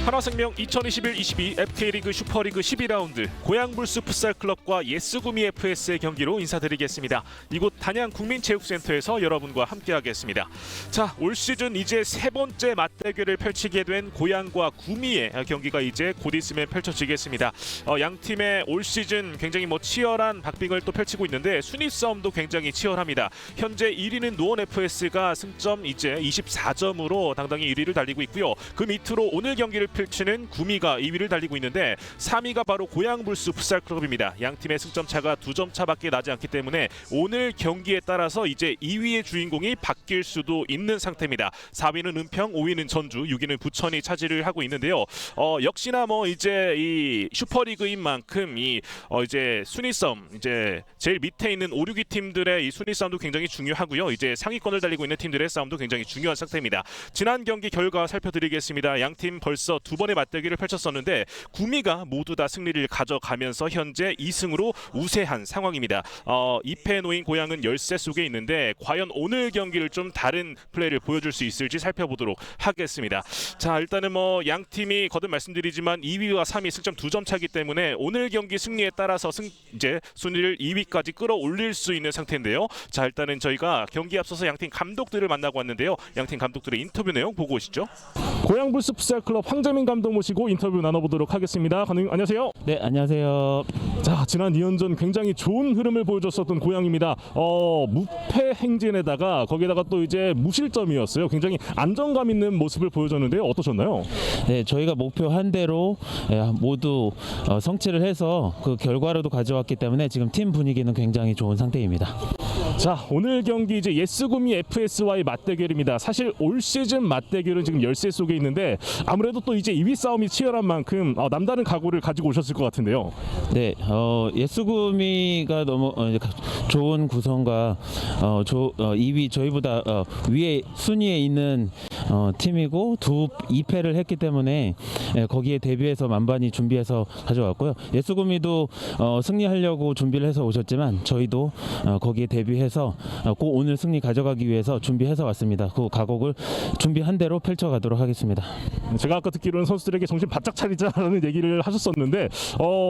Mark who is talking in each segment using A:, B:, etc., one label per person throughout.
A: 하나생명 2021-22 FK리그 슈퍼리그 12라운드 고양불스 풋살클럽과 예스구미 FS의 경기로 인사드리겠습니다. 이곳 단양 국민체육센터에서 여러분과 함께하겠습니다. 자, 올 시즌 이제 세 번째 맞대결을 펼치게 된 고양과 구미의 경기가 이제 곧 있으면 펼쳐지겠습니다. 양 팀의 올 시즌 굉장히 치열한 박빙을 또 펼치고 있는데 순위 싸움도 굉장히 치열합니다. 현재 1위는 노원 FS가 승점 이제 24점으로 당당히 1위를 달리고 있고요. 그 밑으로 오늘 경기를 펼치는 구미가 2위를 달리고 있는데 3위가 바로 고양불스 풋살클럽입니다. 양 팀의 승점 차가 2점 차밖에 나지 않기 때문에 오늘 경기에 따라서 이제 2위의 주인공이 바뀔 수도 있는 상태입니다. 4위는 은평, 5위는 전주, 6위는 부천이 차지를 하고 있는데요. 역시나 이제 이 슈퍼리그인 만큼 이제 순위 싸움, 이제 제일 밑에 있는 5, 6위 팀들의 이 순위 싸움도 굉장히 중요하고요. 이제 상위권을 달리고 있는 팀들의 싸움도 굉장히 중요한 상태입니다. 지난 경기 결과 살펴드리겠습니다. 양 팀 벌써 두 번의 맞대결을 펼쳤었는데 구미가 모두 다 승리를 가져가면서 현재 2승으로 우세한 상황입니다. 2패에 놓인 고양은 열세 속에 있는데 과연 오늘 경기를 좀 다른 플레이를 보여줄 수 있을지 살펴보도록 하겠습니다. 자, 일단은 양 팀이 거듭 말씀드리지만 2위와 3위 승점 2점 차기 때문에 오늘 경기 승리에 따라서 이제 순위를 2위까지 끌어올릴 수 있는 상태인데요. 자, 일단은 저희가 경기 앞서서 양팀 감독들을 만나고 왔는데요. 양팀 감독들의 인터뷰 내용 보고 오시죠. 고양불스 풋살클럽 황재민 감독 모시고 인터뷰 나눠보도록 하겠습니다. 감독님 안녕하세요.
B: 네, 안녕하세요.
A: 자, 지난 2연전 굉장히 좋은 흐름을 보여줬었던 고양입니다. 무패 행진에다가 거기다가 또 이제 무실점이었어요. 굉장히 안정감 있는 모습을 보여줬는데요. 어떠셨나요?
B: 네, 저희가 목표한 대로 모두 성취를 해서 그 결과로도 가져왔기 때문에 지금 팀 분위기는 굉장히 좋은 상태입니다.
A: 자, 오늘 경기 이제 예스구미 FS와의 맞대결입니다. 사실 올 시즌 맞대결은 지금 열세 속에 있는데 아무래도 또 이제 2위 싸움이 치열한 만큼 남다른 각오를 가지고 오셨을 것 같은데요.
B: 네, 예스구미가 너무 좋은 구성과 2위 저희보다 위에 순위에 있는 팀이고 2패를 했기 때문에 거기에 대비해서 만반히 준비해서 가져왔고요. 예스구미도 승리하려고 준비를 해서 오셨지만 저희도 거기에 대비해서 꼭 오늘 승리 가져가기 위해서 준비해서 왔습니다. 그 각오를 준비한 대로 펼쳐가도록 하겠습니다.
A: 제가 아까 듣기로는 선수들에게 정신 바짝 차리자라는 얘기를 하셨었는데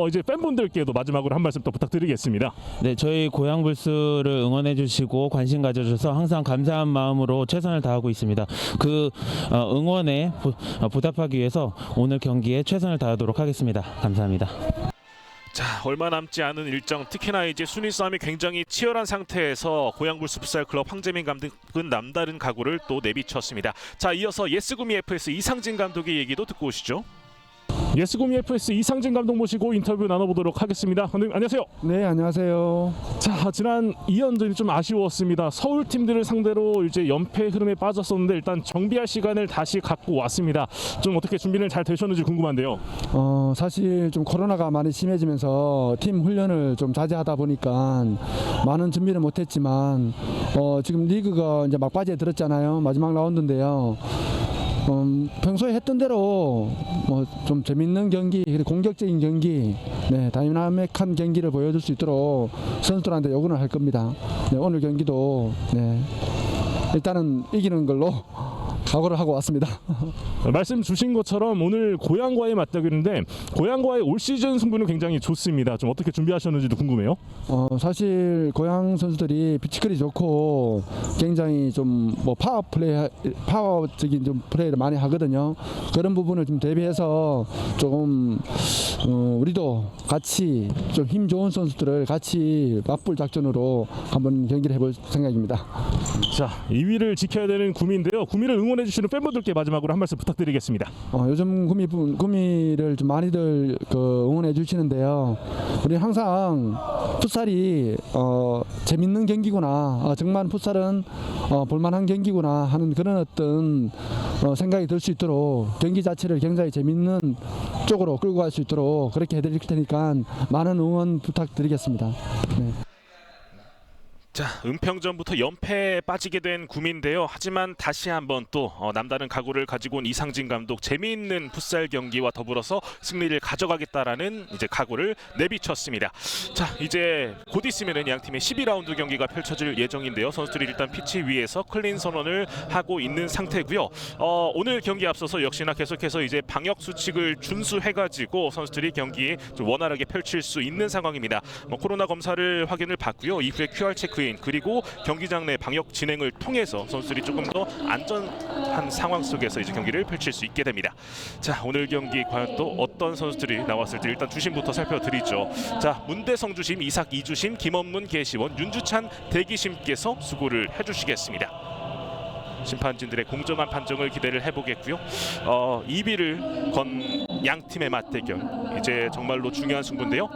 A: 이제 팬분들께도 마지막으로 한 말씀 더 부탁드리겠습니다.
B: 네, 저희 고양불스를 응원해 주시고 관심 가져주셔서 항상 감사한 마음으로 최선을 다하고 있습니다. 그 응원에 보답하기 위해서 오늘 경기에 최선을 다하도록 하겠습니다. 감사합니다.
A: 자, 얼마 남지 않은 일정, 특히나 이제 순위 싸움이 굉장히 치열한 상태에서 고양불스 풋살클럽 황재민 감독은 남다른 각오를 또 내비쳤습니다. 자, 이어서 예스구미 FS 이상진 감독의 얘기도 듣고 오시죠. 예스구미 FS 이상진 감독 모시고 인터뷰 나눠보도록 하겠습니다. 감독님 안녕하세요.
C: 네, 안녕하세요.
A: 자, 지난 2연전이 좀 아쉬웠습니다. 서울 팀들을 상대로 이제 연패 흐름에 빠졌었는데 일단 정비할 시간을 다시 갖고 왔습니다. 좀 어떻게 준비는 잘 되셨는지 궁금한데요.
C: 사실 좀 코로나가 많이 심해지면서 팀 훈련을 좀 자제하다 보니까 많은 준비를 못했지만 지금 리그가 이제 막바지에 들었잖아요. 마지막 라운드인데요. 평소에 했던 대로 좀 재밌는 경기, 공격적인 경기, 네, 다이나믹한 경기를 보여줄 수 있도록 선수들한테 요구를 할 겁니다. 네, 오늘 경기도 일단은 이기는 걸로 각오를 하고 왔습니다.
A: 말씀 주신 것처럼 오늘 고양과의 맞대결인데 고양과의 올 시즌 승부는 굉장히 좋습니다. 좀 어떻게 준비하셨는지도 궁금해요.
C: 사실 고양 선수들이 피지컬이 좋고 굉장히 좀 파워적인 좀 플레이를 많이 하거든요. 그런 부분을 좀 대비해서 조금 우리도 같이 좀 힘 좋은 선수들을 같이 맞불 작전으로 한번 경기를 해볼 생각입니다.
A: 자, 2위를 지켜야 되는 구미인데요. 구미를 응원해 주시는 팬분들께 마지막으로 한 말씀 부탁드리겠습니다.
C: 요즘 구미를 좀 많이들 응원해 주시는데요. 우리 항상 풋살이 재밌는 경기구나, 정말 풋살은 볼만한 경기구나 하는 그런 어떤 생각이 들 수 있도록 경기 자체를 굉장히 재밌는 쪽으로 끌고 갈 수 있도록 그렇게 해드릴 테니까 많은 응원 부탁드리겠습니다. 네.
A: 자, 은평전부터 연패에 빠지게 된 구미인데요. 하지만 다시 한번 또 남다른 각오를 가지고 온 이상진 감독, 재미있는 풋살 경기와 더불어서 승리를 가져가겠다라는 이제 각오를 내비쳤습니다. 자, 이제 곧 있으면은 양 팀의 12라운드 경기가 펼쳐질 예정인데요. 선수들이 일단 피치 위에서 클린 선언을 하고 있는 상태고요. 오늘 경기 앞서서 역시나 계속해서 이제 방역 수칙을 준수해가지고 선수들이 경기에 좀 원활하게 펼칠 수 있는 상황입니다. 코로나 검사를 확인을 받고요. 이후에 QR 체크인 그리고 경기장 내 방역 진행을 통해서 선수들이 조금 더 안전한 상황 속에서 이제 경기를 펼칠 수 있게 됩니다. 자, 오늘 경기 과연 또 어떤 선수들이 나왔을지 일단 주심부터 살펴드리죠. 자, 문대성 주심, 이삭 이주심, 김원문 개시원, 윤주찬 대기심께서 수고를 해주시겠습니다. 심판진들의 공정한 판정을 기대를 해보겠고요. 2위를 건 양 팀의 맞대결, 이제 정말로 중요한 승부인데요.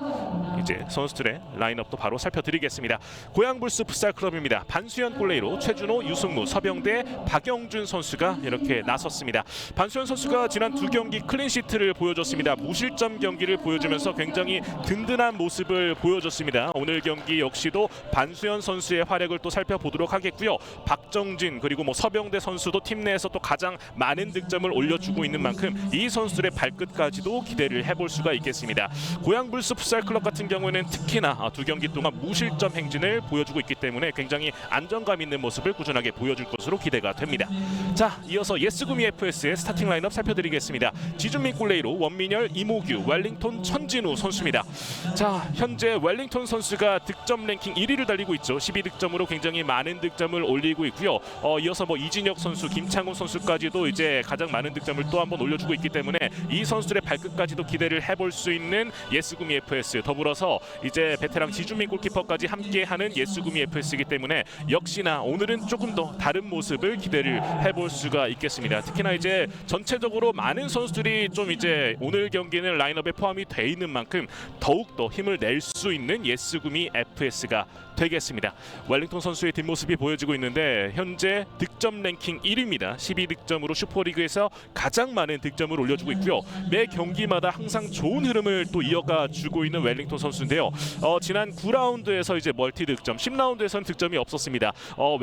A: 이제 선수들의 라인업도 바로 살펴드리겠습니다. 고양불스 풋살클럽입니다. 반수현 골레이로 최준호, 유승무, 서병대, 박영준 선수가 이렇게 나섰습니다. 반수현 선수가 지난 두 경기 클린시트를 보여줬습니다. 무실점 경기를 보여주면서 굉장히 든든한 모습을 보여줬습니다. 오늘 경기 역시도 반수현 선수의 활약을 또 살펴보도록 하겠고요. 박정진 그리고 서병대 선수도 팀 내에서 또 가장 많은 득점을 올려주고 있는 만큼 이 선수들의 발끝까지도 기대를 해볼 수가 있겠습니다. 고양불스 풋살클럽 같은 경우에는 특히나 두 경기 동안 무실점 행진을 보여주고 있기 때문에 굉장히 안정감 있는 모습을 꾸준하게 보여줄 것으로 기대가 됩니다. 자, 이어서 예스구미 FS의 스타팅 라인업 살펴드리겠습니다. 지준민 골레이로 원민열, 이모규, 웰링톤, 천진우 선수입니다. 자, 현재 웰링톤 선수가 득점 랭킹 1위를 달리고 있죠. 12득점으로 굉장히 많은 득점을 올리고 있고요. 이어서 이진혁 선수, 김창훈 선수까지도 이제 가장 많은 득점을 또 한번 올려주고 있기 때문에 이 선수들의 발끝까지도 기대를 해볼 수 있는 예스구미 FS, 더불어서 이제 베테랑 지준민 골키퍼까지 함께하는 예스구미 FS이기 때문에 역시나 오늘은 조금 더 다른 모습을 기대를 해볼 수가 있겠습니다. 특히나 이제 전체적으로 많은 선수들이 좀 이제 오늘 경기는 라인업에 포함이 돼 있는 만큼 더욱 더 힘을 낼 수 있는 예스구미 FS가 되겠습니다. 웰링톤 선수의 뒷모습이 보여지고 있는데 현재 득점 랭킹 1위입니다. 12득점으로 슈퍼리그에서 가장 많은 득점을 올려주고 있고요. 매 경기마다 항상 좋은 흐름을 또 이어가 주고 있는 웰링톤 선수인데요. 지난 9라운드에서 이제 멀티 득점, 10라운드에서는 득점이 없었습니다.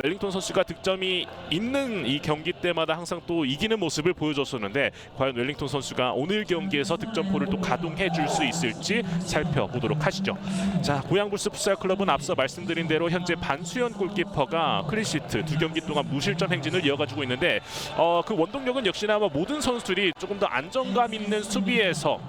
A: 웰링톤 선수가 득점이 있는 이 경기 때마다 항상 또 이기는 모습을 보여줬었는데 과연 웰링톤 선수가 오늘 경기에서 득점포를 또 가동해 줄 수 있을지 살펴보도록 하시죠. 자, 고양불스 풋살클럽은 앞서 말씀드린 대로 현재 반수현 골키퍼가 클린시트 두 경기 동안 무실점 행진을 이어가지고 있는데 그 원동력은 역시나 모든 선수들이 조금 더 안정감 있는 수비에서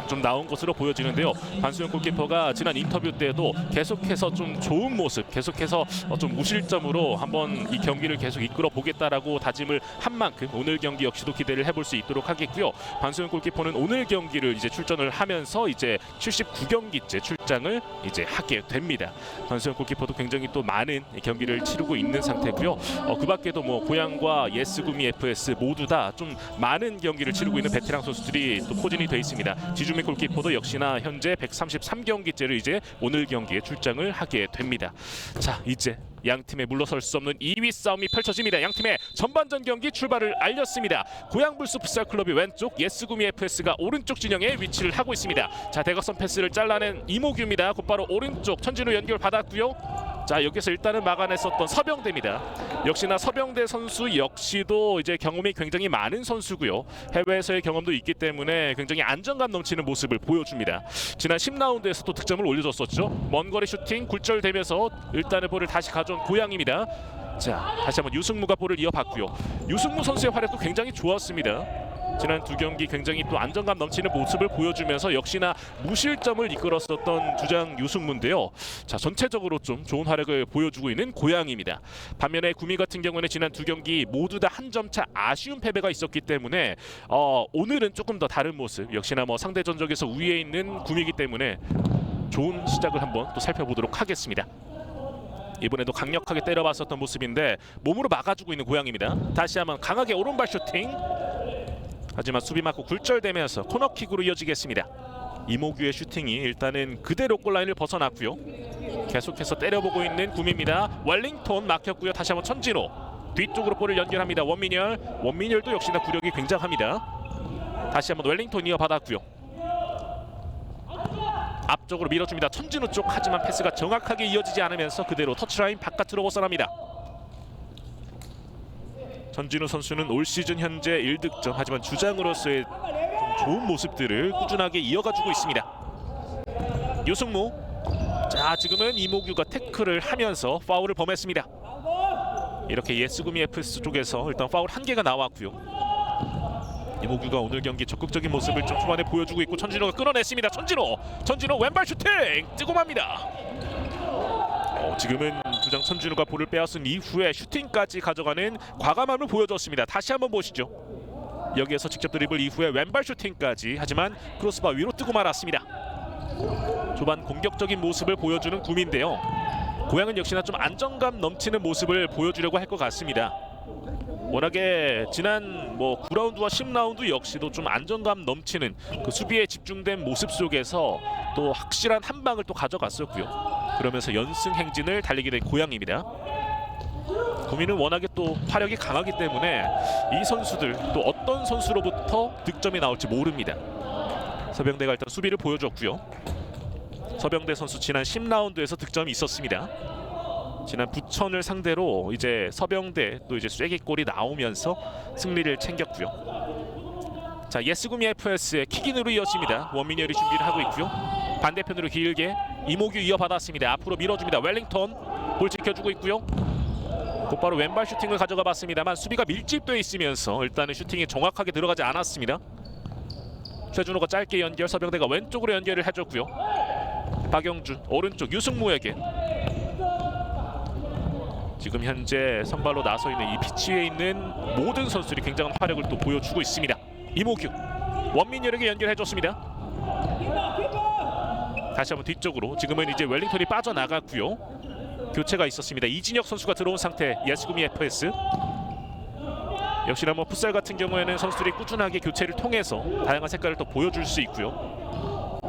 A: 좀 나온 것으로 보여지는데요. 반수현 골키퍼가 지난 인터뷰 때도 계속해서 좀 좋은 모습, 계속해서 좀 무실점으로 한번 이 경기를 계속 이끌어 보겠다라고 다짐을 한 만큼 오늘 경기 역시도 기대를 해볼 수 있도록 하겠고요. 반수현 골키퍼는 오늘 경기를 이제 출전을 하면서 이제 79경기째 출장을 이제 하게 됩니다. 반수현 골키퍼도 굉장히 또 많은 경기를 치르고 있는 상태고요. 그 밖에도 고양과 예스구미 FS 모두 다 좀 많은 경기를 치르고 있는 베테랑 선수들이 또 포진이 돼 있습니다. 지준민 골키퍼도 역시나 현재 133경기째를 이제 오늘 경기에 출장을 하게 됩니다. 자, 이제 양 팀에 물러설 수 없는 2위 싸움이 펼쳐집니다. 양 팀의 전반전 경기 출발을 알렸습니다. 고양불스 풋살클럽이 왼쪽, 예스구미 FS가 오른쪽 진영에 위치를 하고 있습니다. 자, 대각선 패스를 잘라낸 이모규입니다. 곧바로 오른쪽 천진우 연결 받았고요. 자, 여기서 일단은 막아냈었던 서병대입니다. 역시나 서병대 선수 역시도 이제 경험이 굉장히 많은 선수고요. 해외에서의 경험도 있기 때문에 굉장히 안정감 넘치는 모습을 보여줍니다. 지난 10라운드에서도 득점을 올려줬었죠. 먼 거리 슈팅 굴절되면서 일단은 볼을 다시 가져온 고양입니다. 자, 다시 한번 유승무가 볼을 이어받고요. 유승무 선수의 활약도 굉장히 좋았습니다. 지난 두 경기 굉장히 또 안정감 넘치는 모습을 보여주면서 역시나 무실점을 이끌었었던 주장 유승무인데요. 자, 전체적으로 좀 좋은 활약을 보여주고 있는 고양입니다. 반면에 구미 같은 경우는 지난 두 경기 모두 다 한 점 차 아쉬운 패배가 있었기 때문에 오늘은 조금 더 다른 모습, 역시나 상대 전적에서 우위에 있는 구미이기 때문에 좋은 시작을 한번 또 살펴보도록 하겠습니다. 이번에도 강력하게 때려봤었던 모습인데 몸으로 막아주고 있는 고양입니다. 다시 한번 강하게 오른발 슈팅. 하지만 수비 맞고 굴절되면서 코너킥으로 이어지겠습니다. 이모규의 슈팅이 일단은 그대로 골라인을 벗어났고요. 계속해서 때려보고 있는 구미입니다. 웰링톤 막혔고요. 다시 한번 천진호 뒤쪽으로 볼을 연결합니다. 원민열도 역시나 구력이 굉장합니다. 다시 한번 웰링톤 이어받았고요. 앞쪽으로 밀어줍니다. 천진우 쪽 하지만 패스가 정확하게 이어지지 않으면서 그대로 터치라인 바깥으로 벗어납니다. 전진우 선수는 올 시즌 현재 1득점 하지만 주장으로서의 좀 좋은 모습들을 꾸준하게 이어가주고 있습니다. 유승무 자 지금은 이모규가 태클을 하면서 파울을 범했습니다. 이렇게 예스구미 FS 쪽에서 일단 파울 1개가 나왔고요. 이모규가 오늘 경기 적극적인 모습을 좀 초반에 보여주고 있고 천진호가 끊어냈습니다. 천진호 왼발 슈팅 뜨거합니다. 지금은 주장 천진호가 볼을 빼앗은 이후에 슈팅까지 가져가는 과감함을 보여줬습니다. 다시 한번 보시죠. 여기에서 직접 드리블 이후에 왼발 슈팅까지 하지만 크로스바 위로 뜨고 말았습니다. 초반 공격적인 모습을 보여주는 구미인데요. 고향은 역시나 좀 안정감 넘치는 모습을 보여주려고 할 것 같습니다. 워낙에 지난 9라운드와 10라운드 역시도 좀 안정감 넘치는 그 수비에 집중된 모습 속에서 또 확실한 한 방을 또 가져갔었고요. 그러면서 연승 행진을 달리게 된 고향입니다. 구미는 워낙에 또 화력이 강하기 때문에 이 선수들 또 어떤 선수로부터 득점이 나올지 모릅니다. 서병대가 일단 수비를 보여줬고요. 서병대 선수 지난 10라운드에서 득점이 있었습니다. 지난 부천을 상대로 이제 서병대 또 이제 쐐기골이 나오면서 승리를 챙겼고요. 자 예스구미 FS의 킥인으로 이어집니다. 원민열이 준비를 하고 있고요. 반대편으로 길게 이모규 이어받았습니다. 앞으로 밀어줍니다. 웰링턴 볼 지켜주고 있고요. 곧바로 왼발 슈팅을 가져가 봤습니다만 수비가 밀집되어 있으면서 일단은 슈팅이 정확하게 들어가지 않았습니다. 최준호가 짧게 연결, 서병대가 왼쪽으로 연결을 해줬고요. 박영준 오른쪽 유승무에게 지금 현재 선발로 나서 있는 이 피치 위에 있는 모든 선수들이 굉장한 화력을 또 보여주고 있습니다. 이모규 원민열에게 연결해줬습니다. 다시 한번 뒤쪽으로 지금은 이제 웰링턴이 빠져나갔고요. 교체가 있었습니다. 이진혁 선수가 들어온 상태 예스구미 FS. 역시나 풋살 같은 경우에는 선수들이 꾸준하게 교체를 통해서 다양한 색깔을 또 보여줄 수 있고요.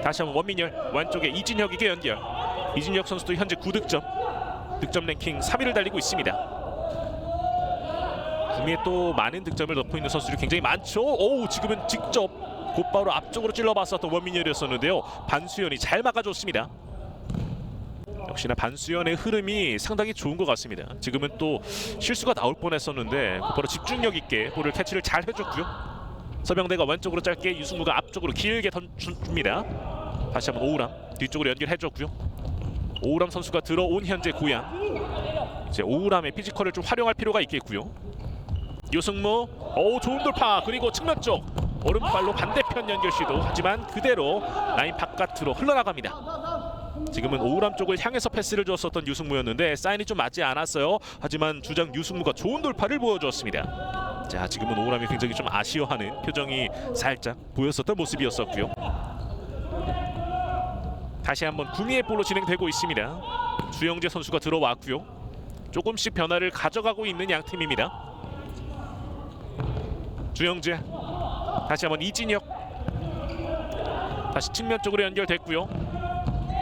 A: 다시 한번 원민열 왼쪽에 이진혁에게 연결. 이진혁 선수도 현재 9득점. 득점 랭킹 3위를 달리고 있습니다. 구미에 또 많은 득점을 넣고 있는 선수들이 굉장히 많죠. 오 지금은 직접 곧바로 앞쪽으로 찔러봤었던 원민열이었었는데요. 반수현이 잘 막아줬습니다. 역시나 반수현의 흐름이 상당히 좋은 것 같습니다. 지금은 또 실수가 나올 뻔했었는데 곧바로 집중력 있게 볼을 캐치를 잘 해줬고요. 서병대가 왼쪽으로 짧게 유승무가 앞쪽으로 길게 던집니다. 다시 한번 오우람 뒤쪽으로 연결해줬고요. 오우람 선수가 들어온 현재 고향. 이제 오우람의 피지컬을 좀 활용할 필요가 있겠고요. 유승무 좋은 돌파 그리고 측면 쪽 오른발로 반대편 연결 시도 하지만 그대로 라인 바깥으로 흘러나갑니다. 지금은 오우람 쪽을 향해서 패스를 줬었던 유승무였는데 사인이 좀 맞지 않았어요. 하지만 주장 유승무가 좋은 돌파를 보여주었습니다. 자 지금은 오우람이 굉장히 좀 아쉬워하는 표정이 살짝 보였었던 모습이었었고요. 다시 한번 구미의 볼로 진행되고 있습니다. 주영재 선수가 들어왔고요. 조금씩 변화를 가져가고 있는 양 팀입니다. 주영재 다시 한번 이진혁 다시 측면 쪽으로 연결됐고요.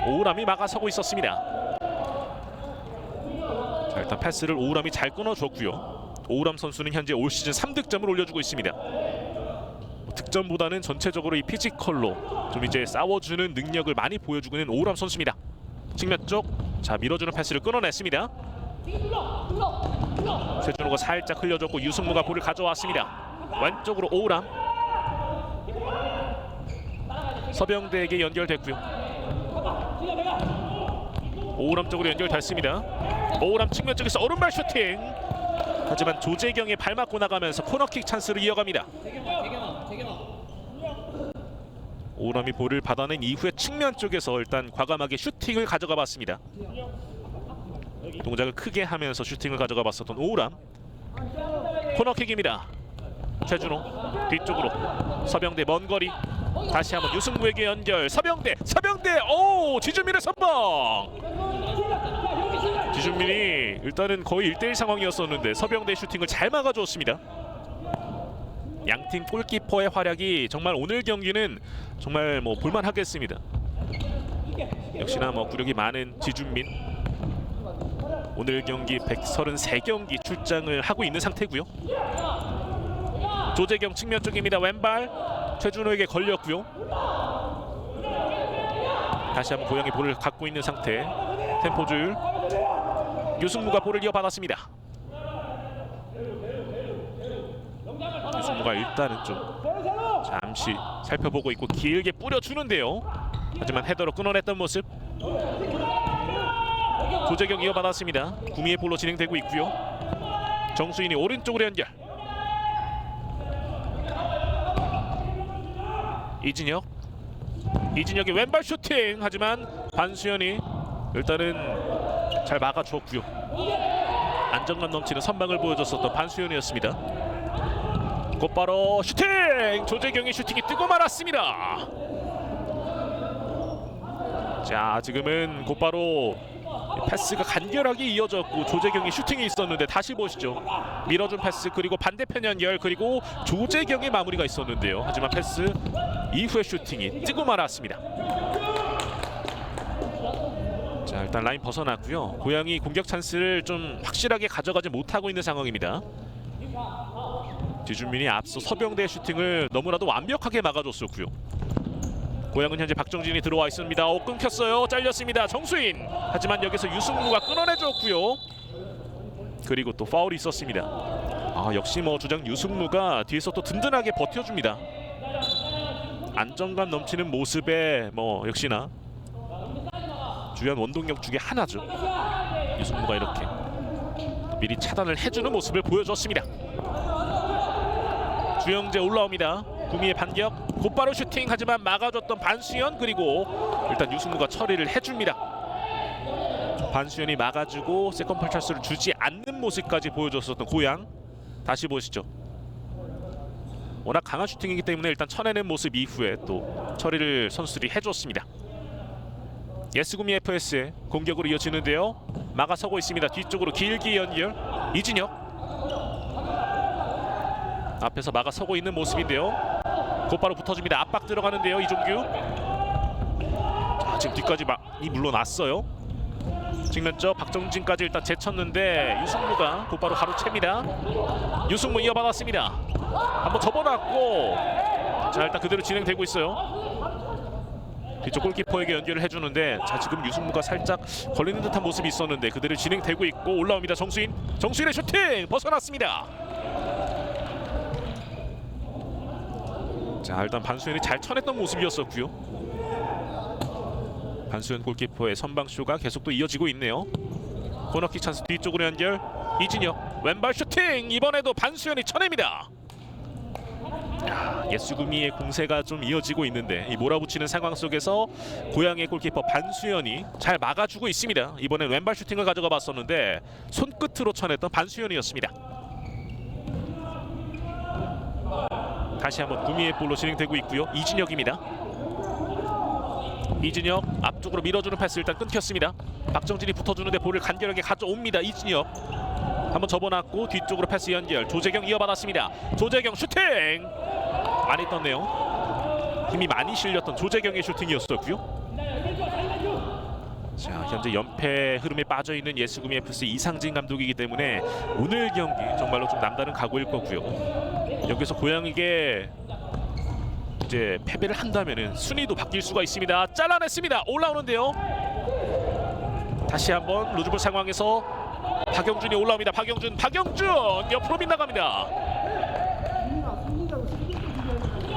A: 오우람이 막아서고 있었습니다. 자, 일단 패스를 오우람이 잘 끊어줬고요. 오우람 선수는 현재 올 시즌 3득점을 올려주고 있습니다. 득점보다는 전체적으로 이 피지컬로 좀 이제 싸워주는 능력을 많이 보여주고 있는 오우람 선수입니다. 측면 쪽, 자 밀어주는 패스를 끊어냈습니다. 최준호가 살짝 흘려줬고 유승무가 볼을 가져왔습니다. 왼쪽으로 오우람, 서병대에게 연결됐고요. 오우람 쪽으로 연결됐습니다. 오우람 측면 쪽에서 오른발 슈팅. 하지만 조재경이 발 맞고 나가면서 코너킥 찬스를 이어갑니다. 오우람이 볼을 받아낸 이후에 측면 쪽에서 일단 과감하게 슈팅을 가져가 봤습니다. 동작을 크게 하면서 슈팅을 가져가 봤었던 오우람. 코너킥입니다. 최준호 뒤쪽으로 서병대 먼 거리 다시 한번 유승무에게 연결. 서병대 오 지준민의 선방. 지준민이 일단은 거의 1대1 상황이었었는데 서병대 슈팅을 잘 막아줬습니다. 양팀 골키퍼의 활약이 정말 오늘 경기는 정말 볼만하겠습니다. 역시나 구력이 많은 지준민 오늘 경기 133경기 출장을 하고 있는 상태고요. 조재경 측면 쪽입니다. 왼발 최준호에게 걸렸고요. 다시 한번 고양이 볼을 갖고 있는 상태. 템포줄. 유승무가 볼을 이어받았습니다. 유승무가 일단은 좀 잠시 살펴보고 있고 길게 뿌려주는데요. 하지만 헤더로 끊어냈던 모습. 조재경 이어받았습니다. 구미의 볼로 진행되고 있고요. 정수인이 오른쪽으로 연결. 이진혁의 왼발 슈팅. 하지만 반수현이 일단은 잘 막아주었고요. 안정감 넘치는 선방을 보여줬었던 반수현이었습니다. 곧바로 슈팅! 조재경의 슈팅이 뜨고 말았습니다. 자, 지금은 곧바로 패스가 간결하게 이어졌고 조재경의 슈팅이 있었는데 다시 보시죠. 밀어준 패스 그리고 반대편 연결 그리고 조재경의 마무리가 있었는데요. 하지만 패스 이후의 슈팅이 뜨고 말았습니다. 자, 일단 라인 벗어났고요. 고양이 공격 찬스를 좀 확실하게 가져가지 못하고 있는 상황입니다. 지준민이 앞서 서병대의 슈팅을 너무나도 완벽하게 막아줬었고요. 고양은 현재 박정진이 들어와 있습니다. 끊겼어요. 잘렸습니다. 정수인. 하지만 여기서 유승무가 끊어내줬고요. 그리고 또 파울이 있었습니다. 역시 주장 유승무가 뒤에서 또 든든하게 버텨줍니다. 안정감 넘치는 모습에 역시나 주요한 원동력 중에 하나죠. 유승무가 이렇게 미리 차단을 해주는 모습을 보여줬습니다. 주영재 올라옵니다. 구미의 반격. 곧바로 슈팅. 하지만 막아줬던 반수현 그리고 일단 유승무가 처리를 해줍니다. 반수현이 막아주고 세컨볼 찬스를 주지 않는 모습까지 보여줬었던 고양. 다시 보시죠. 워낙 강한 슈팅이기 때문에 일단 쳐내는 모습 이후에 또 처리를 선수들이 해줬습니다. 예스구미 FS의 공격으로 이어지는데요. 막아서고 있습니다. 뒤쪽으로 길게 연결. 이진혁 앞에서 막아서고 있는 모습인데요. 곧바로 붙어줍니다. 압박 들어가는데요. 이종규. 자, 지금 뒤까지 많이 물러났어요. 측면적 박정진까지 일단 제쳤는데 유승무가 곧바로 가로챕니다. 유승무 이어받았습니다. 한번 접어놨고 자, 일단 그대로 진행되고 있어요. 뒤쪽 골키퍼에게 연결을 해주는데 자, 지금 유승무가 살짝 걸리는 듯한 모습이 있었는데 그대로 진행되고 있고 올라옵니다. 정수인의 슈팅 벗어났습니다. 자, 일단 반수현이 잘 쳐냈던 모습이었었고요. 반수현 골키퍼의 선방쇼가 계속 또 이어지고 있네요. 코너킥 찬스 뒤쪽으로 연결. 이진혁 왼발 슈팅. 이번에도 반수현이 쳐냅니다. 예스구미의 공세가 좀 이어지고 있는데 이 몰아붙이는 상황 속에서 고양이의 골키퍼 반수현이 잘 막아주고 있습니다. 이번엔 왼발 슈팅을 가져가 봤었는데 손끝으로 쳐냈던 반수현이었습니다. 다시 한번 구미의 볼로 진행되고 있고요. 이진혁입니다. 이진혁 앞쪽으로 밀어주는 패스 일단 끊겼습니다. 박정진이 붙어주는데 볼을 간결하게 가져옵니다. 이진혁 한번 접어놨고 뒤쪽으로 패스 연결. 조재경 이어받았습니다. 조재경 슈팅 많이 떴네요. 힘이 많이 실렸던 조재경의 슈팅이었었고요. 자, 현재 연패 흐름에 빠져있는 예스구미 FC 이상진 감독이기 때문에 오늘 경기 정말로 좀 남다른 각오일 거고요. 여기서 고양이에게 이제 패배를 한다면은 순위도 바뀔 수가 있습니다. 잘라냈습니다. 올라오는데요. 다시 한번 루즈볼 상황에서 박영준이 올라옵니다. 박영준 옆으로 빗나갑니다.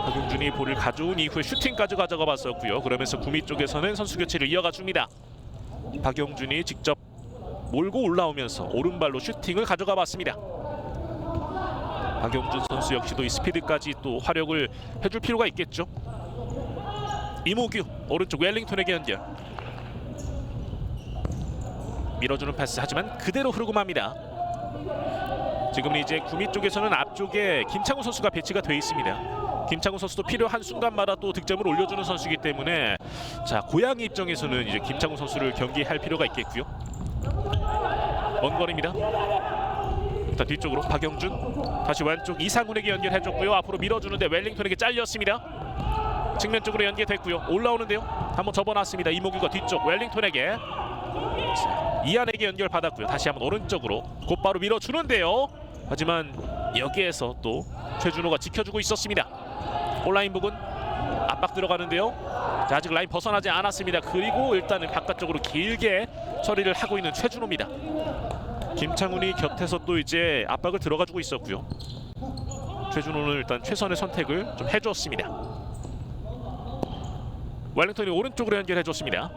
A: 박영준이 볼을 가져온 이후에 슈팅까지 가져가 봤었고요. 그러면서 구미 쪽에서는 선수 교체를 이어가 줍니다. 박영준이 직접 몰고 올라오면서 오른발로 슈팅을 가져가 봤습니다. 박영준 선수 역시도 이 스피드까지 또 활용을 해줄 필요가 있겠죠. 이모규 오른쪽 웰링턴에게 연결. 밀어주는 패스 하지만 그대로 흐르고 맙니다. 지금은 이제 구미 쪽에서는 앞쪽에 김창우 선수가 배치가 돼 있습니다. 김창우 선수도 필요한 순간마다 또 득점을 올려주는 선수이기 때문에 자, 고양이 입장에서는 이제 김창우 선수를 경기할 필요가 있겠고요. 먼 거리입니다. 자, 뒤쪽으로 박영준 다시 왼쪽 이상훈에게 연결해줬고요. 앞으로 밀어주는데 웰링턴에게 잘렸습니다. 측면 쪽으로 연결됐고요. 올라오는데요. 한번 접어놨습니다. 이모규가 뒤쪽 웰링턴에게 이한에게 연결받았고요. 다시 한번 오른쪽으로 곧바로 밀어주는데요. 하지만 여기에서 또 최준호가 지켜주고 있었습니다. 온라인 부분 압박 들어가는데요. 자, 아직 라인 벗어나지 않았습니다. 그리고 일단은 바깥쪽으로 길게 처리를 하고 있는 최준호입니다. 김창훈이 곁에서 또 이제 압박을 들어가주고 있었고요. 최준호는 일단 최선의 선택을 좀 해줬습니다. 웰링턴이 오른쪽으로 연결해줬습니다.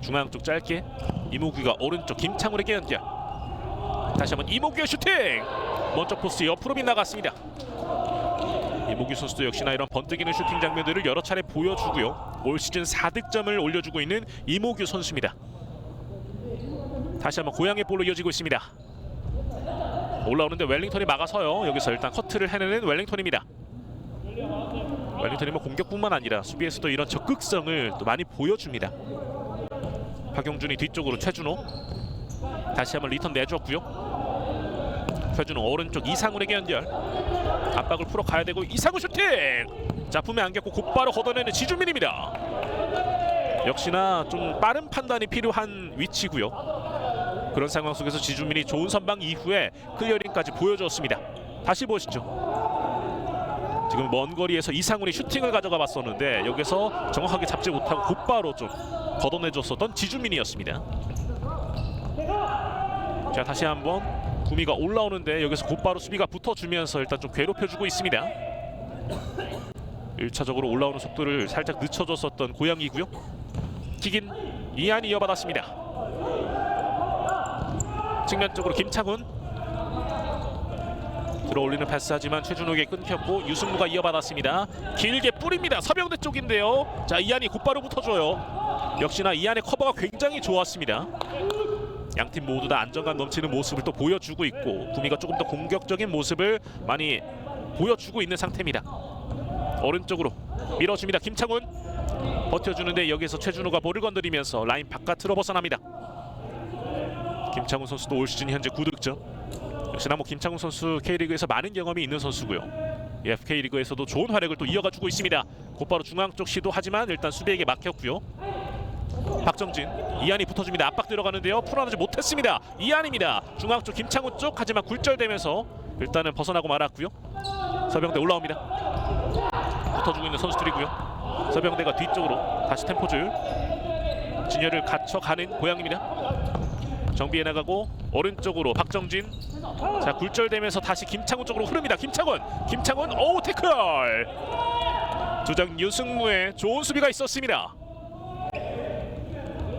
A: 중앙 쪽 짧게 이모규가 오른쪽 김창훈에게 연결. 다시 한번 이모규의 슈팅! 먼저 포스 옆으로 빗나갔습니다. 이모규 선수도 역시나 이런 번뜩이는 슈팅 장면들을 여러 차례 보여주고요. 올 시즌 4득점을 올려주고 있는 이모규 선수입니다. 다시 한번 고향의 볼로 이어지고 있습니다. 올라오는데 웰링턴이 막아서요. 여기서 일단 커트를 해내는 웰링턴입니다. 웰링턴이 뭐 공격뿐만 아니라 수비에서도 이런 적극성을 또 많이 보여줍니다. 박용준이 뒤쪽으로 최준호. 다시 한번 리턴 내줬고요. 최준호 오른쪽 이상훈에게 연결. 압박을 풀어가야 되고 이상훈 슈팅! 자, 품에 안겼고 곧바로 걷어내는 지준민입니다. 역시나 좀 빠른 판단이 필요한 위치고요. 그런 상황 속에서 지준민이 좋은 선방 이후에 클리어링까지 보여줬습니다. 다시 보시죠. 지금 먼 거리에서 이상훈이 슈팅을 가져가 봤었는데 여기서 정확하게 잡지 못하고 곧바로 좀 걷어내줬었던 지준민이었습니다. 자, 다시 한번 구미가 올라오는데 여기서 곧바로 수비가 붙어주면서 일단 좀 괴롭혀주고 있습니다. 1차적으로 올라오는 속도를 살짝 늦춰줬었던 고양이고요. 킥인 이한이 이어받았습니다. 측면 쪽으로 김창훈 들어올리는 패스하지만 최준호에게 끊겼고 유승무가 이어받았습니다. 길게 뿌립니다. 서병대 쪽인데요. 자, 이한이 곧바로 붙어줘요. 역시나 이한의 커버가 굉장히 좋았습니다. 양팀 모두 다 안정감 넘치는 모습을 또 보여주고 있고 구미가 조금 더 공격적인 모습을 많이 보여주고 있는 상태입니다. 오른쪽으로 밀어줍니다. 김창훈 버텨주는데 여기서 최준호가 볼을 건드리면서 라인 바깥으로 벗어납니다. 김창훈 선수도 올 시즌 현재 9득점. 역시나 뭐 김창훈 선수 K리그에서 많은 경험이 있는 선수고요. FK리그에서도 좋은 활약을 또 이어가주고 있습니다. 곧바로 중앙 쪽 시도하지만 일단 수비에게 막혔고요. 박정진, 이한이 붙어줍니다. 압박 들어가는데요. 풀어내지 못했습니다. 이한입니다. 중앙 쪽 김창훈 쪽 하지만 굴절되면서 일단은 벗어나고 말았고요. 서병대 올라옵니다. 붙어주고 있는 선수들이고요. 서병대가 뒤쪽으로 다시 템포줄 진열을 갖춰가는 고양입니다. 정비해 나가고 오른쪽으로 박정진. 자, 굴절되면서 다시 김창훈 쪽으로 흐릅니다. 김창훈 오우 태클. 주장 유승무의 좋은 수비가 있었습니다.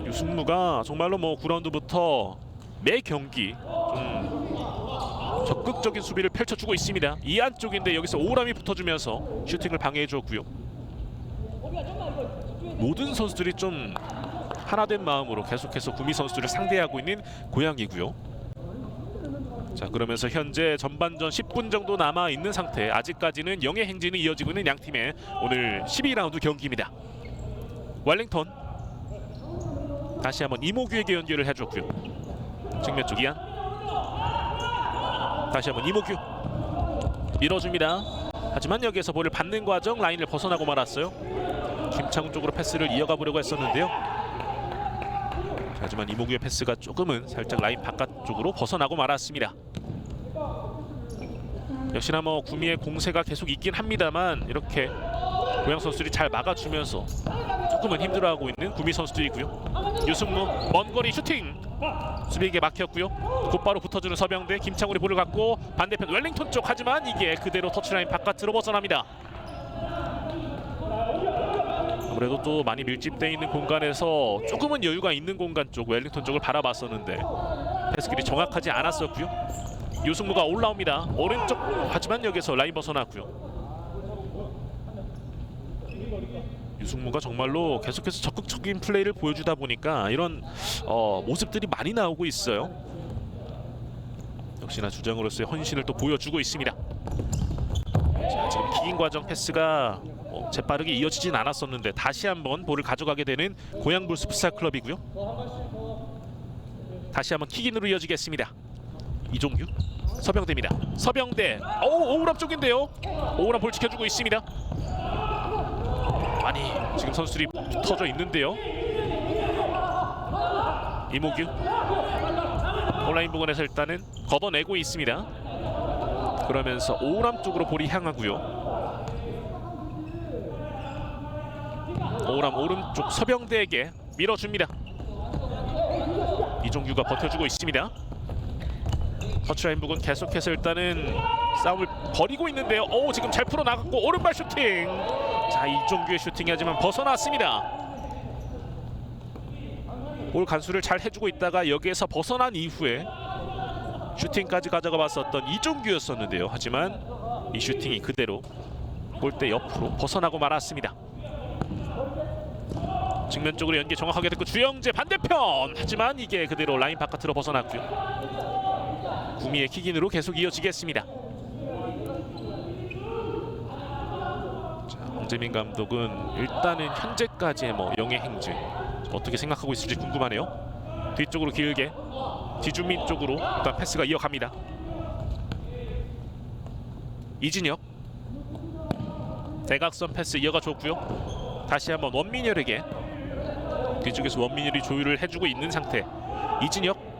A: 유승무가 정말로 뭐 9라운드부터 매 경기 좀 적극적인 수비를 펼쳐주고 있습니다. 이 안쪽인데 여기서 오람이 붙어주면서 슈팅을 방해해줬고요. 모든 선수들이 좀 하나된 마음으로 계속해서 구미 선수들을 상대하고 있는 고양이고요. 자, 그러면서 현재 전반전 10분 정도 남아 있는 상태. 아직까지는 영의 행진이 이어지고 있는 양 팀의 오늘 12라운드 경기입니다. 웰링턴 다시 한번 이모규에게 연결을 해줬고요. 측면 쪽 이한. 다시 한번 이모규 밀어줍니다. 하지만 여기에서 볼을 받는 과정 라인을 벗어나고 말았어요. 김창훈 쪽으로 패스를 이어가 보려고 했었는데요. 하지만 이모규의 패스가 조금은 살짝 라인 바깥쪽으로 벗어나고 말았습니다. 역시나 뭐 구미의 공세가 계속 있긴 합니다만 이렇게 고양 선수들이 잘 막아주면서 조금은 힘들어하고 있는 구미 선수들이고요. 유승무 먼 거리 슈팅 수비에게 막혔고요. 곧바로 붙어주는 서병대. 김창훈이 볼을 갖고 반대편 웰링턴 쪽 하지만 이게 그대로 터치라인 바깥으로 벗어납니다. 아무래도 또 많이 밀집되어 있는 공간에서 조금은 여유가 있는 공간 쪽 웰링턴 쪽을 바라봤었는데 패스길이 정확하지 않았었고요. 유승무가 올라옵니다. 오른쪽 하지만 여기서 라인 벗어났고요. 유승무가 정말로 계속해서 적극적인 플레이를 보여주다 보니까 이런 모습들이 많이 나오고 있어요. 역시나 주장으로서의 헌신을 또 보여주고 있습니다. 자, 지금 킥인 과정 패스가 재빠르게 이어지진 않았었는데 다시 한번 볼을 가져가게 되는 고양불스 풋살클럽이고요. 다시 한번 킥인으로 이어지겠습니다. 이종규, 서병대입니다. 서병대, 오우람 쪽인데요. 오우람 볼 지켜주고 있습니다. 많이 지금 선수들이 붙어져 있는데요. 이모규 온라인 부근에서 일단은 걷어내고 있습니다. 그러면서 오우람 쪽으로 볼이 향하고요. 오람 오른쪽 서병대에게 밀어줍니다. 이종규가 버텨주고 있습니다. 터치라인 부근 계속해서 일단은 싸움을 벌이고 있는데요. 오, 지금 잘 풀어나갔고 오른발 슈팅. 자, 이종규의 슈팅이 하지만 벗어났습니다. 볼 간수를 잘 해주고 있다가 여기에서 벗어난 이후에 슈팅까지 가져가 봤었던 이종규였었는데요. 하지만 이 슈팅이 그대로 골대 옆으로 벗어나고 말았습니다. 측면 쪽으로 연계 정확하게 됐고 주영재 반대편. 하지만 이게 그대로 라인 바깥으로 벗어났고요. 구미의 킥인으로 계속 이어지겠습니다. 자, 황재민 감독은 일단은 현재까지의 영예 행진 어떻게 생각하고 있을지 궁금하네요. 뒤쪽으로 길게 지준민 쪽으로 일단 패스가 이어갑니다. 이진혁 대각선 패스 이어가 줬고요. 다시 한번 원민열에게 뒤쪽에서 원민열이 조율을 해주고 있는 상태. 이진혁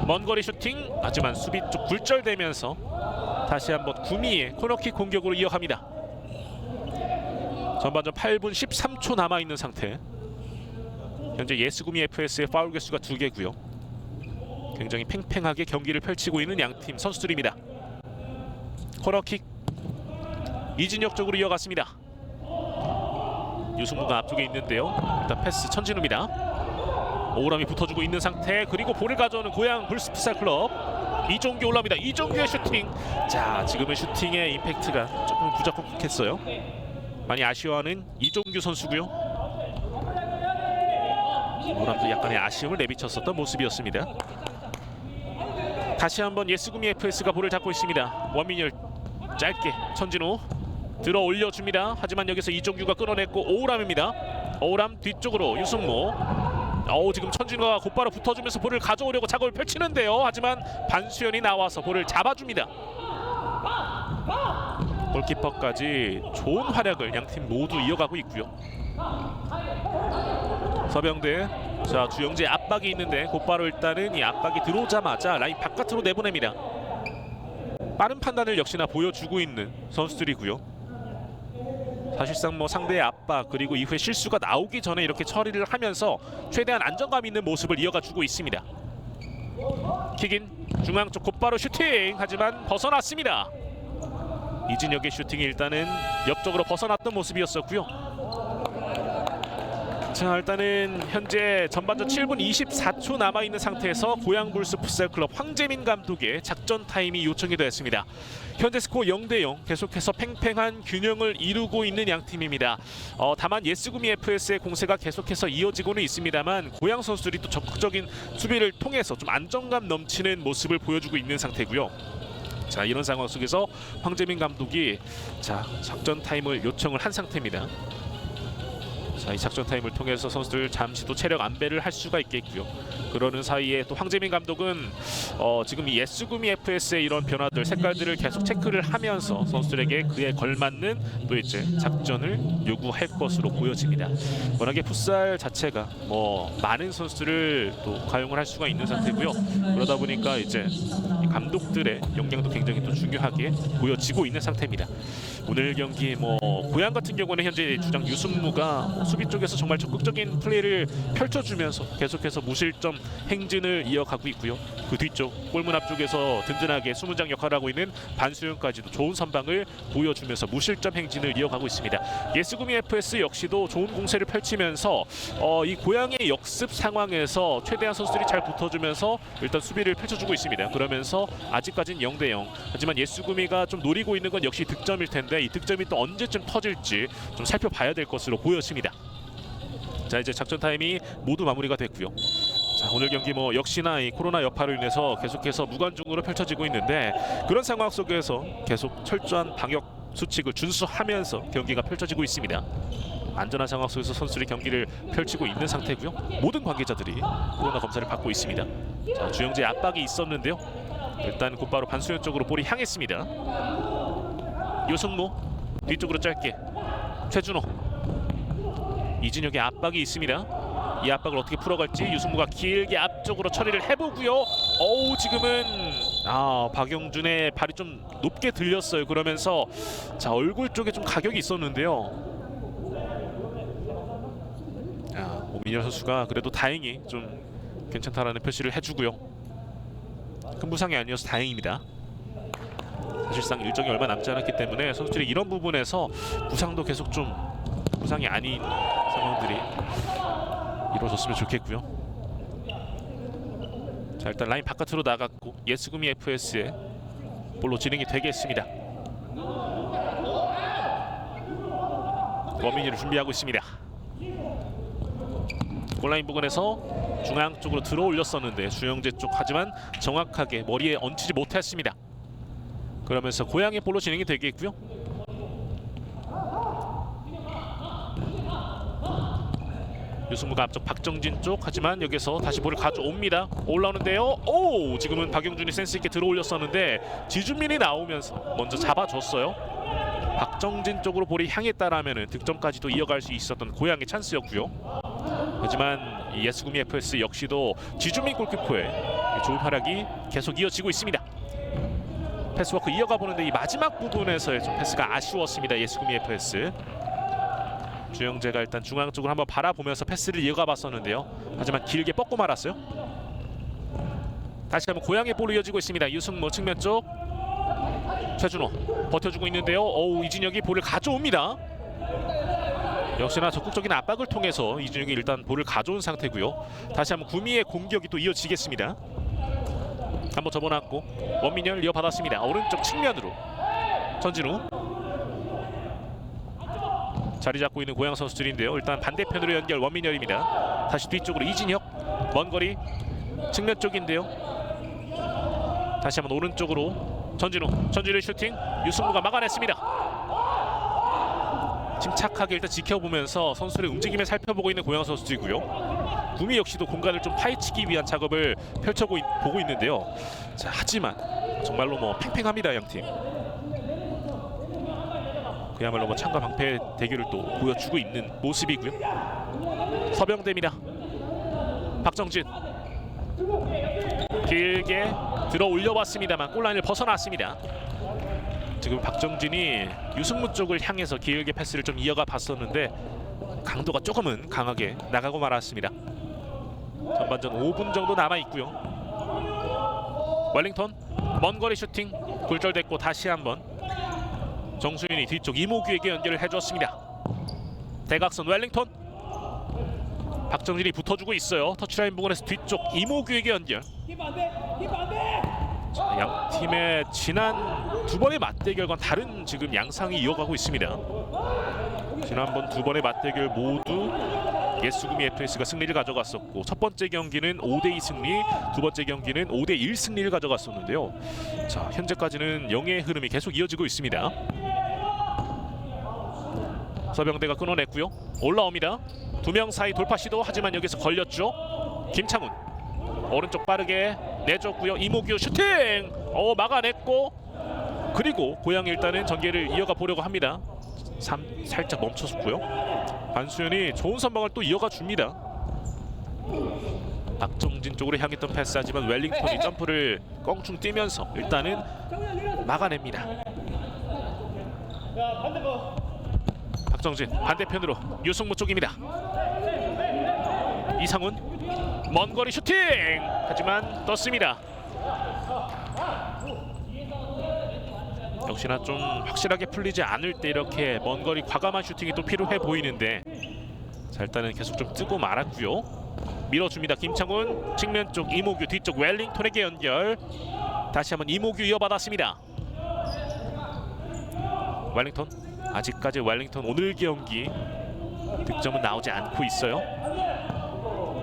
A: 먼 거리 슈팅. 하지만 수비 쪽 굴절되면서 다시 한번 구미의 코너킥 공격으로 이어갑니다. 전반전 8분 13초 남아있는 상태. 현재 예스구미 FS의 파울 개수가 2개고요. 굉장히 팽팽하게 경기를 펼치고 있는 양팀 선수들입니다. 코너킥 이진혁 쪽으로 이어갔습니다. 유승무가 앞쪽에 있는데요. 일단 패스 천진우입니다. 오우람이 붙어주고 있는 상태. 그리고 볼을 가져오는 고양 불스풋살 클럽 이종규 올라옵니다. 이종규의 슈팅. 자, 지금의 슈팅의 임팩트가 조금 부족했어요. 많이 아쉬워하는 이종규 선수고요. 오우람도 약간의 아쉬움을 내비쳤었던 모습이었습니다. 다시 한번 예스구미 FS가 볼을 잡고 있습니다. 원민열 짧게 천진우 들어 올려줍니다. 하지만 여기서 이종규가 끌어냈고 오우람입니다. 오우람 뒤쪽으로 유승모. 지금 천진우가 곧바로 붙어주면서 볼을 가져오려고 작업을 펼치는데요. 하지만 반수현이 나와서 볼을 잡아줍니다. 골키퍼까지 좋은 활약을 양팀 모두 이어가고 있고요. 서병대. 자, 주영재 압박이 있는데 곧바로 일단은 이 압박이 들어오자마자 라인 바깥으로 내보냅니다. 빠른 판단을 역시나 보여주고 있는 선수들이고요. 사실상 상대의 압박 그리고 이후에 실수가 나오기 전에 이렇게 처리를 하면서 최대한 안정감 있는 모습을 이어가주고 있습니다. 킥인 중앙 쪽 곧바로 슈팅. 하지만 벗어났습니다. 이진혁의 슈팅이 일단은 옆쪽으로 벗어났던 모습이었었고요. 자, 일단은 현재 전반전 7분 24초 남아있는 상태에서 고양불스 풋살클럽 황재민 감독의 작전 타임이 요청이 되었습니다. 현재 스코어 0대0 계속해서 팽팽한 균형을 이루고 있는 양팀입니다. 다만 예스구미 FS의 공세가 계속해서 이어지고는 있습니다만 고양 선수들이 또 적극적인 수비를 통해서 좀 안정감 넘치는 모습을 보여주고 있는 상태고요. 자, 이런 상황 속에서 황재민 감독이 작전 타임을 요청을 한 상태입니다. 자, 이 작전 타임을 통해서 선수들 잠시 또 체력 안배를 할 수가 있겠고요. 그러는 사이에 또 황재민 감독은 지금 이 예스구미 FS의 이런 변화들, 색깔들을 계속 체크를 하면서 선수들에게 그에 걸맞는 또 이제 작전을 요구할 것으로 보여집니다. 워낙에 풋살 자체가 많은 선수들을 또 가용을 할 수가 있는 상태고요. 그러다 보니까 이제 감독들의 역량도 굉장히 또 중요하게 보여지고 있는 상태입니다. 오늘 경기 고양 같은 경우는 현재 주장 유승무가 수비 쪽에서 정말 적극적인 플레이를 펼쳐주면서 계속해서 무실점 행진을 이어가고 있고요. 그 뒤쪽 골문 앞쪽에서 든든하게 수문장 역할을 하고 있는 반수현까지도 좋은 선방을 보여주면서 무실점 행진을 이어가고 있습니다. 예스구미 FS 역시도 좋은 공세를 펼치면서 이 고양의 역습 상황에서 최대한 선수들이 잘 붙어주면서 일단 수비를 펼쳐주고 있습니다. 그러면서 아직까지는 0대0. 하지만 예스구미가 좀 노리고 있는 건 역시 득점일 텐데 이 득점이 또 언제쯤 터질지 좀 살펴봐야 될 것으로 보여집니다. 자, 이제 작전 타임이 모두 마무리가 됐고요. 자, 오늘 경기 역시나 이 코로나 여파로 인해서 계속해서 무관중으로 펼쳐지고 있는데 그런 상황 속에서 계속 철저한 방역 수칙을 준수하면서 경기가 펼쳐지고 있습니다. 안전한 상황 속에서 선수들이 경기를 펼치고 있는 상태고요. 모든 관계자들이 코로나 검사를 받고 있습니다. 자, 주영재 압박이 있었는데요. 일단 곧바로 반수현 쪽으로 볼이 향했습니다. 유승무 뒤쪽으로 짧게 최준호. 이진혁의 압박이 있습니다. 이 압박을 어떻게 풀어갈지 유승무가 길게 앞쪽으로 처리를 해보고요. 지금은 박영준의 발이 좀 높게 들렸어요. 그러면서 자, 얼굴 쪽에 좀 가격이 있었는데요. 오민열 선수가 그래도 다행히 좀 괜찮다라는 표시를 해주고요. 큰 부상이 아니어서 다행입니다. 사실상 일정이 얼마 남지 않았기 때문에 선수들이 이런 부분에서 부상도 계속 좀 부상이 아닌 상황들이 이루어졌으면 좋겠고요. 자, 일단 라인 바깥으로 나갔고 예스구미 FS의 볼로 진행이 되겠습니다. 원민이를 준비하고 있습니다. 골라인 부근에서 중앙 쪽으로 들어 올렸었는데 주영재 쪽 하지만 정확하게 머리에 얹히지 못했습니다. 그러면서 고양이 볼로 진행이 되겠고요. 유승무가 앞쪽 박정진 쪽 하지만 여기서 다시 볼을 가져옵니다. 올라오는데요. 오, 지금은 박영준이 센스 있게 들어 올렸었는데 지준민이 나오면서 먼저 잡아줬어요. 박정진 쪽으로 볼이 향했다라면은 득점까지도 이어갈 수 있었던 고양이 찬스였고요. 하지만 이 예스구미 FS 역시도 지준민 골키퍼의 좋은 활약이 계속 이어지고 있습니다. 패스워크 이어가 보는데 이 마지막 부분에서의 좀 패스가 아쉬웠습니다. 예스구미 FS. 주영재가 일단 중앙 쪽으로 한번 바라보면서 패스를 이어가 봤었는데요. 하지만 길게 뻗고 말았어요. 다시 한번 고양이 볼로 이어지고 있습니다. 유승모 측면 쪽 최준호 버텨주고 있는데요. 이진혁이 볼을 가져옵니다. 역시나 적극적인 압박을 통해서 이진혁이 일단 볼을 가져온 상태고요. 다시 한번 구미의 공격이 또 이어지겠습니다. 한번 접어놨고 원민열 이어받았습니다. 오른쪽 측면으로 전진우 자리 잡고 있는 고양 선수들인데요. 일단 반대편으로 연결 원민열입니다. 다시 뒤쪽으로 이진혁 먼 거리 측면 쪽인데요. 다시 한번 오른쪽으로 전진우의 슈팅 유승무가 막아냈습니다. 침착하게 일단 지켜보면서 선수들의 움직임을 살펴보고 있는 고양 선수들이고요. 구미 역시도 공간을 좀 파헤치기 위한 작업을 보고 있는데요. 자, 하지만 정말로 뭐 팽팽합니다, 양팀. 그야말로 뭐 창과 방패 대결을 또 보여주고 있는 모습이고요. 서병대입니다. 박정진 길게 들어 올려봤습니다만 골라인을 벗어났습니다. 지금 박정진이 유승무 쪽을 향해서 길게 패스를 좀 이어가 봤었는데 강도가 조금은 강하게 나가고 말았습니다. 전반전 5분 정도 남아 있고요. 웰링턴 먼 거리 슈팅 굴절됐고 다시 한번 정수윤이 뒤쪽 이모규에게 연결을 해줬습니다. 대각선 웰링턴 박정진이 붙어주고 있어요. 터치라인 부근에서 뒤쪽 이모규에게 연결. 자, 양 팀의 지난 두 번의 맞대결과는 다른 지금 양상이 이어가고 있습니다. 지난번 두 번의 맞대결 모두 예스구미 FS가 승리를 가져갔었고 첫 번째 경기는 5대2 승리, 두 번째 경기는 5대1 승리를 가져갔었는데요. 자, 현재까지는 영예의 흐름이 계속 이어지고 있습니다. 서병대가 끊어냈고요. 올라옵니다. 두 명 사이 돌파 시도 하지만 여기서 걸렸죠. 김창훈 오른쪽 빠르게 내줬고요. 이모규 슈팅 막아냈고 그리고 고양이 일단은 전개를 이어가 보려고 합니다. 살짝 멈췄고요. 반수현이 좋은 선방을 또 이어가 줍니다. 박정진 쪽으로 향했던 패스 하지만 웰링턴이 점프를 껑충 뛰면서 일단은 막아냅니다. 박정진 반대편으로 유승무 쪽입니다. 이상훈 먼 거리 슈팅 하지만 떴습니다. 역시나 좀 확실하게 풀리지 않을 때 이렇게 먼 거리 과감한 슈팅이 또 필요해 보이는데 자, 일단은 계속 좀 뜨고 말았고요. 밀어줍니다. 김창훈 측면 쪽 이모규 뒤쪽 웰링턴에게 연결. 다시 한번 이모규 이어받았습니다. 웰링턴 아직까지 웰링턴 오늘 경기 득점은 나오지 않고 있어요.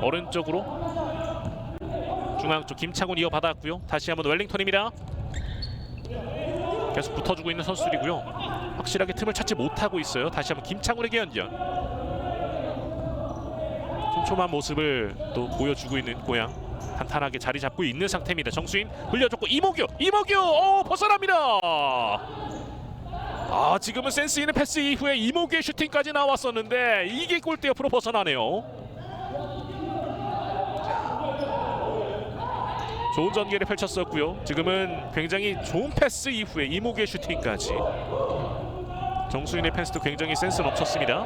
A: 오른쪽으로 중앙 쪽 김창훈 이어받았고요. 다시 한번 웰링턴입니다. 계속 붙어주고 있는 선수들이고요. 확실하게 틈을 찾지 못하고 있어요. 다시 한번 김창훈에게 연결. 촘촘한 모습을 또 보여주고 있는 고양. 탄탄하게 자리 잡고 있는 상태입니다. 정수인 흘려줬고 이모규 벗어납니다. 지금은 센스 있는 패스 이후에 이모규의 슈팅까지 나왔었는데 이게 골대 옆으로 벗어나네요. 좋은 전개를 펼쳤었고요. 지금은 굉장히 좋은 패스 이후에 이모규의 슈팅까지. 정수인의 패스도 굉장히 센스 넘쳤습니다.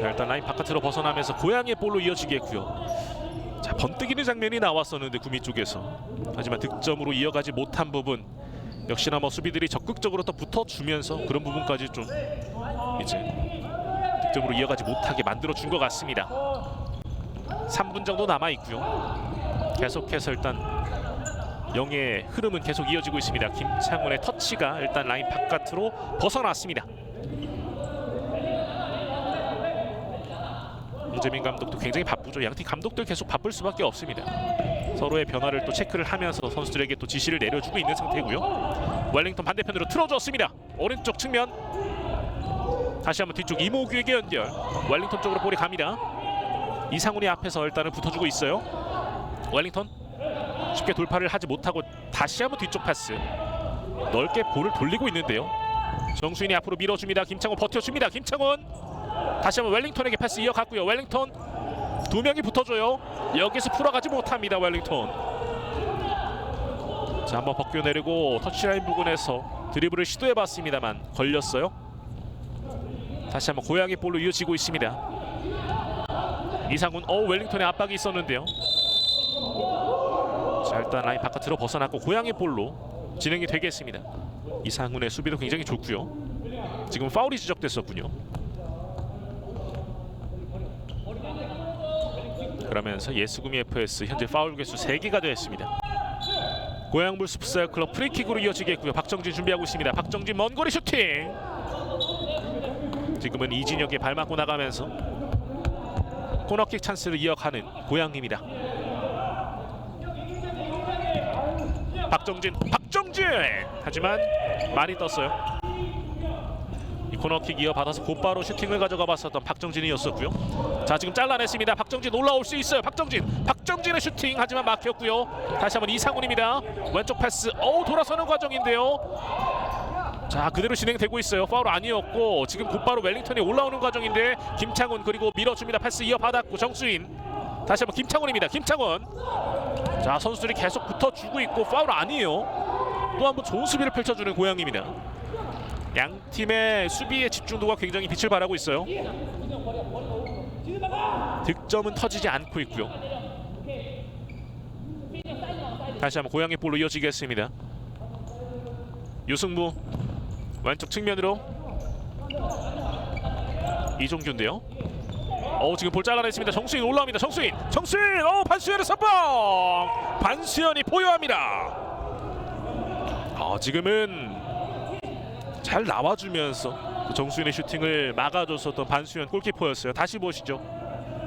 A: 자, 일단 라인 바깥으로 벗어나면서 고양이의 볼로 이어지겠고요. 자, 번뜩이는 장면이 나왔었는데 구미 쪽에서, 하지만 득점으로 이어가지 못한 부분, 역시나 뭐 수비들이 적극적으로 또 붙어주면서 그런 부분까지 좀 이제 득점으로 이어가지 못하게 만들어준 것 같습니다. 3분 정도 남아있고요. 계속해서 일단 영의 흐름은 계속 이어지고 있습니다. 김창훈의 터치가 일단 라인 바깥으로 벗어났습니다. 문재민 감독도 굉장히 바쁘죠. 양팀 감독들 계속 바쁠 수밖에 없습니다. 서로의 변화를 또 체크를 하면서 선수들에게 또 지시를 내려주고 있는 상태고요. 웰링턴 반대편으로 틀어줬습니다. 오른쪽 측면, 다시 한번 뒤쪽 이모규에게 연결. 웰링턴 쪽으로 볼이 갑니다. 이상훈이 앞에서 일단은 붙어주고 있어요. 웰링턴 쉽게 돌파를 하지 못하고 다시 한번 뒤쪽 패스, 넓게 볼을 돌리고 있는데요. 정수인이 앞으로 밀어줍니다. 김창훈 버텨줍니다. 김창훈 다시 한번 웰링턴에게 패스 이어갔고요. 웰링턴 두 명이 붙어줘요. 여기서 풀어가지 못합니다. 웰링턴. 자, 한번 벗겨내리고 터치라인 부근에서 드리블을 시도해봤습니다만 걸렸어요. 다시 한번 고양이 볼로 이어지고 있습니다. 이상훈, 웰링턴의 압박이 있었는데요. 자, 일단 라인 바깥으로 벗어났고 고양이 볼로 진행이 되겠습니다. 이상훈의 수비도 굉장히 좋고요. 지금 파울이 지적됐었군요. 그러면서 예수구미 FS 현재 파울 개수 3개가 되었습니다. 고양불스 풋살 클럽 프리킥으로 이어지겠고요. 박정진 준비하고 있습니다. 박정진 먼 거리 슈팅. 지금은 이진혁이 발 맞고 나가면서 코너킥 찬스를 이어가는 고양입니다. 박정진 하지만 많이 떴어요. 이 코너킥 이어받아서 곧바로 슈팅을 가져가 봤었던 박정진이었었고요. 자, 지금 잘라냈습니다. 박정진 올라올 수 있어요. 박정진의 슈팅, 하지만 막혔고요. 다시 한번 이상훈입니다. 왼쪽 패스, 돌아서는 과정인데요. 자, 그대로 진행되고 있어요. 파울 아니었고 지금 곧바로 웰링턴이 올라오는 과정인데 김창훈, 그리고 밀어줍니다. 패스 이어받았고 정수인, 다시 한번 김창훈입니다. 김창훈. 자, 선수들이 계속 붙어주고 있고 파울 아니에요. 또 한번 좋은 수비를 펼쳐주는 고양입니다. 양 팀의 수비의 집중도가 굉장히 빛을 발하고 있어요. 득점은 터지지 않고 있고요. 다시 한번 고양이 볼로 이어지겠습니다. 유승무 왼쪽 측면으로 이종규인데요. 지금 볼 잘라냈습니다. 정수인 올라옵니다. 정수인 반수현의 선방, 반수현이 포효합니다. 지금은 잘 나와주면서 정수인의 슈팅을 막아줬었던 반수현 골키퍼였어요. 다시 보시죠.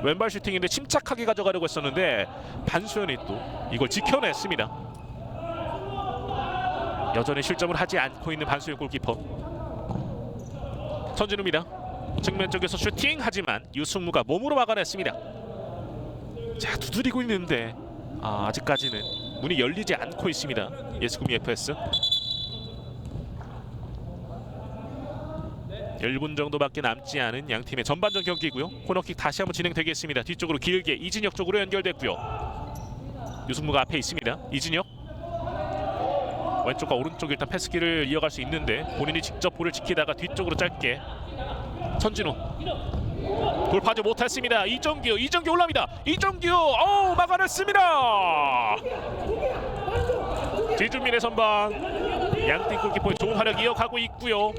A: 왼발 슈팅인데 침착하게 가져가려고 했었는데 반수현이 또 이걸 지켜냈습니다. 여전히 실점을 하지 않고 있는 반수현 골키퍼. 전진우입니다. 측면 쪽에서 슈팅, 하지만 유승무가 몸으로 막아냈습니다. 자, 두드리고 있는데 아직까지는 문이 열리지 않고 있습니다. 예수구미 FS. 1분 정도밖에 남지 않은 양 팀의 전반전 경기고요. 코너킥 다시 한번 진행되겠습니다. 뒤쪽으로 길게 이진혁 쪽으로 연결됐고요. 유승무가 앞에 있습니다. 이진혁 왼쪽과 오른쪽 일단 패스기를 이어갈 수 있는데 본인이 직접 볼을 지키다가 뒤쪽으로 짧게. 천진우 돌파하지 못했습니다. 이정규 올라옵니다. 이정규 막아냈습니다. 지준민의 선방. 양팀 골키퍼의 좋은 활약 이어가고 있고요.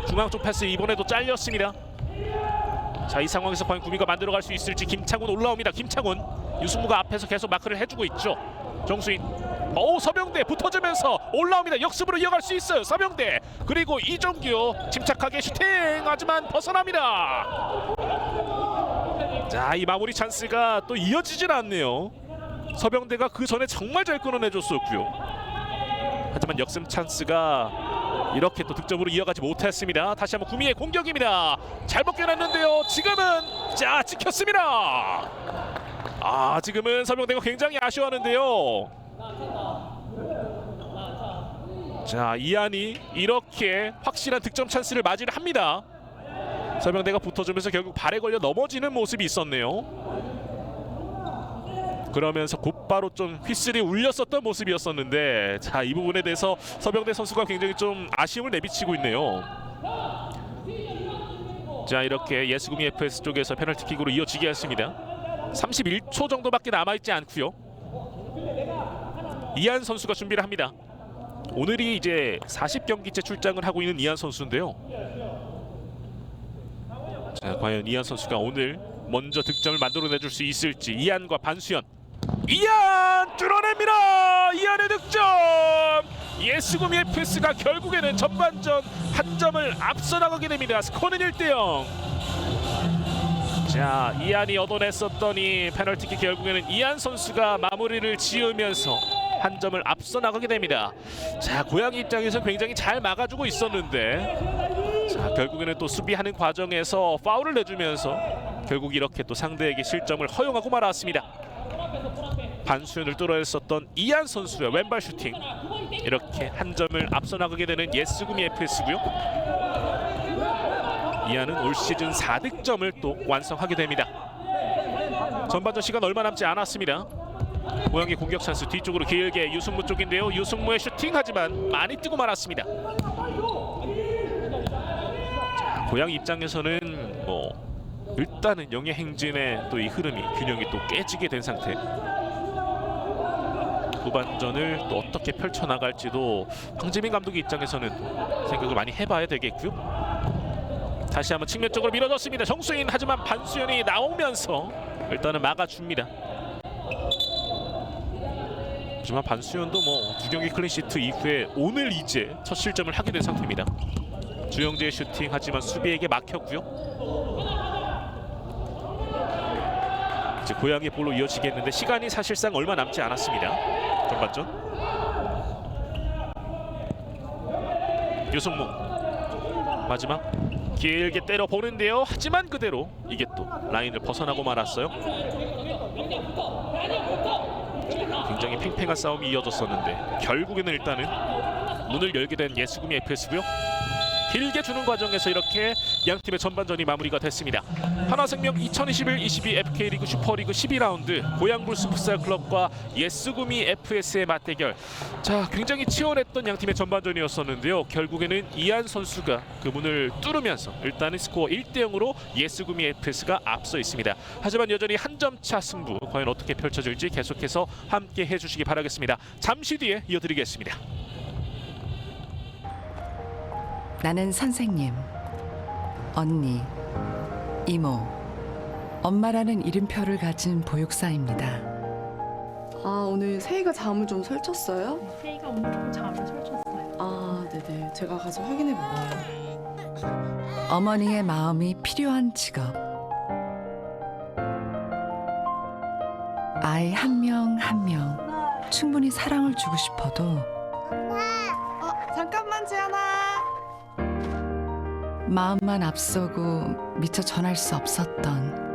A: 중앙 쪽 패스 이번에도 잘렸습니다. 자, 이 상황에서 과연 구미가 만들어갈 수 있을지. 김창훈 올라옵니다. 김창훈, 유승무가 앞에서 계속 마크를 해주고 있죠. 정수인, 서병대 붙어주면서 올라옵니다. 역습으로 이어갈 수 있어요. 서병대, 그리고 이정규 침착하게 슈팅, 하지만 벗어납니다. 자, 이 마무리 찬스가 또 이어지질 않네요. 서병대가 그 전에 정말 잘 끊어내줬었고요. 하지만 역습 찬스가 이렇게 또 득점으로 이어가지 못했습니다. 다시 한번 구미의 공격입니다. 잘 벗겨냈는데요. 지금은 찍혔습니다. 지금은 서병대가 굉장히 아쉬워하는데요. 자, 이한이 이렇게 확실한 득점 찬스를 맞이를 합니다. 서병대가 붙어주면서 결국 발에 걸려 넘어지는 모습이 있었네요. 그러면서 곧바로 좀 휘슬이 울렸었던 모습이었었는데, 자, 이 부분에 대해서 서병대 선수가 굉장히 좀 아쉬움을 내비치고 있네요. 자, 이렇게 예스구미 FS 쪽에서 페널티킥으로 이어지게 했습니다. 31초 정도밖에 남아있지 않고요. 이한 선수가 준비를 합니다. 오늘이 이제 40경기째 출장을 하고 있는 이한 선수인데요. 자, 과연 이한 선수가 오늘 먼저 득점을 만들어내줄 수 있을지. 이한과 반수현. 이한 뚫어냅니다. 이한의 득점. 예스구미 FS가 결국에는 전반전 한 점을 앞서 나가게 됩니다. 스코어는 1대0. 자, 이한이 얻어냈었던 이 페널티킥 결국에는 이한 선수가 마무리를 지으면서 한 점을 앞서 나가게 됩니다. 자, 고양이 입장에서 굉장히 잘 막아주고 있었는데, 자, 결국에는 또 수비하는 과정에서 파울을 내주면서 결국 이렇게 또 상대에게 실점을 허용하고 말았습니다. 반수현을 뚫어냈었던 이한 선수의 왼발 슈팅, 이렇게 한 점을 앞서 나가게 되는 예스구미 FS고요. 이한은 올 시즌 4득점을 또 완성하게 됩니다. 전반전 시간 얼마 남지 않았습니다. 고양이 공격 찬스, 뒤쪽으로 길게 유승무 쪽인데요. 유승무의 슈팅, 하지만 많이 뜨고 말았습니다. 자, 고양이 입장에서는 일단은 영예 행진의 또 이 흐름이, 균형이 또 깨지게 된 상태. 후반전을 또 어떻게 펼쳐나갈지도 황재민 감독의 입장에서는 생각을 많이 해봐야 되겠고요. 다시 한번 측면 쪽으로 밀어줬습니다. 정수인, 하지만 반수현이 나오면서 일단은 막아줍니다. 하지만 반수현도 두 경기 클린시트 이후에 오늘 이제 첫 실점을 하게 된 상태입니다. 주영재의 슈팅, 하지만 수비에게 막혔고요. 이제 고양이 볼로 이어지겠는데 시간이 사실상 얼마 남지 않았습니다. 전반전. 유승무 마지막 길게 때려 보는데요. 하지만 그대로 이게 또 라인을 벗어나고 말았어요. 굉장히 팽팽한 싸움이 이어졌었는데 결국에는 일단은 문을 열게 된 예스구미 FS고요. 길게 주는 과정에서 이렇게 양팀의 전반전이 마무리가 됐습니다. 하나생명 2021-22 FK리그 슈퍼리그 12라운드 고양불스 풋살클럽과 예스구미 FS의 맞대결. 자, 굉장히 치열했던 양팀의 전반전이었었는데요. 결국에는 이한 선수가 그 문을 뚫으면서 일단은 스코어 1대0으로 예스구미 FS가 앞서 있습니다. 하지만 여전히 한 점 차 승부, 과연 어떻게 펼쳐질지 계속해서 함께 해주시기 바라겠습니다. 잠시 뒤에 이어드리겠습니다.
D: 나는 선생님, 언니, 이모, 엄마라는 이름표를 가진 보육사입니다.
E: 아, 오늘 세희가 잠을 좀 설쳤어요?
F: 세이가 오늘 좀 잠을 설쳤어요.
E: 아, 네네. 제가 가서 확인해 볼게요.
D: 어머니의 마음이 필요한 직업. 아이 한 명 한 명 충분히 사랑을 주고 싶어도
E: 잠깐만, 지안아.
D: 마음만 앞서고 미처 전할 수 없었던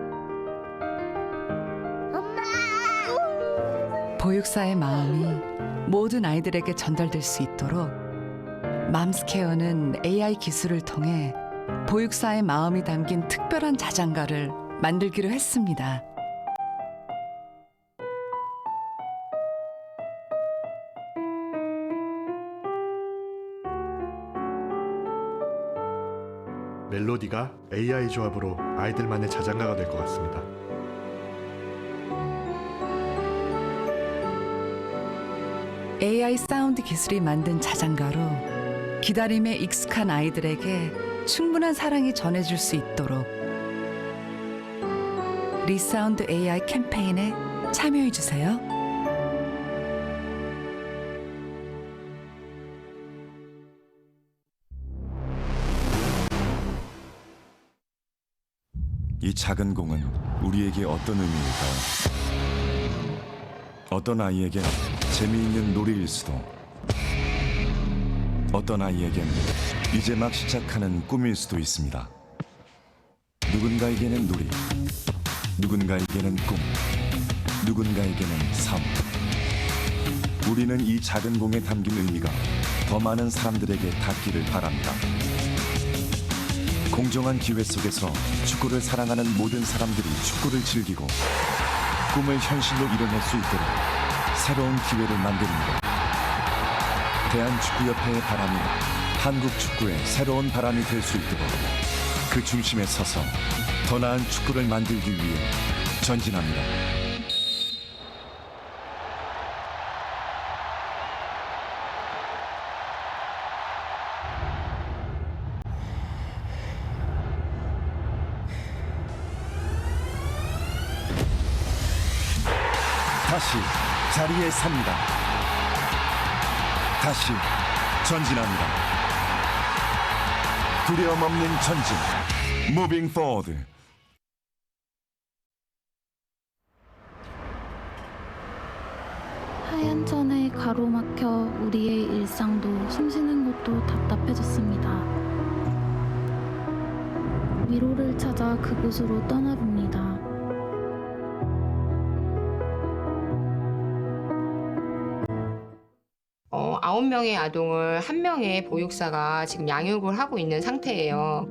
D: 보육사의 마음이 모든 아이들에게 전달될 수 있도록 맘스케어는 AI 기술을 통해 보육사의 마음이 담긴 특별한 자장가를 만들기로 했습니다.
G: 멜로디가 AI 조합으로 아이들만의 자장가가 될 것 같습니다.
D: AI 사운드 기술이 만든 자장가로 기다림에 익숙한 아이들에게 충분한 사랑이 전해질 수 있도록 리사운드 AI 캠페인에 참여해주세요.
H: 이 작은 공은 우리에게 어떤 의미일까요? 어떤 아이에겐 재미있는 놀이일 수도, 어떤 아이에겐 이제 막 시작하는 꿈일 수도 있습니다. 누군가에게는 놀이, 누군가에게는 꿈, 누군가에게는 삶. 우리는 이 작은 공에 담긴 의미가 더 많은 사람들에게 닿기를 바랍니다. 공정한 기회 속에서 축구를 사랑하는 모든 사람들이 축구를 즐기고 꿈을 현실로 이뤄낼 수 있도록 새로운 기회를 만드는 것. 대한축구협회의 바람이 한국 축구의 새로운 바람이 될 수 있도록 그 중심에 서서 더 나은 축구를 만들기 위해 전진합니다. 다시 자리에 섭니다. 다시 전진합니다. 두려움 없는 전진. Moving forward.
F: 하얀 천에 가로막혀 우리의 일상도 숨쉬는 것도 답답해졌습니다. 위로를 찾아 그곳으로 떠나봅니다.
I: 아홉 명의 아동을 한 명의 보육사가 지금 양육을 하고 있는 상태예요.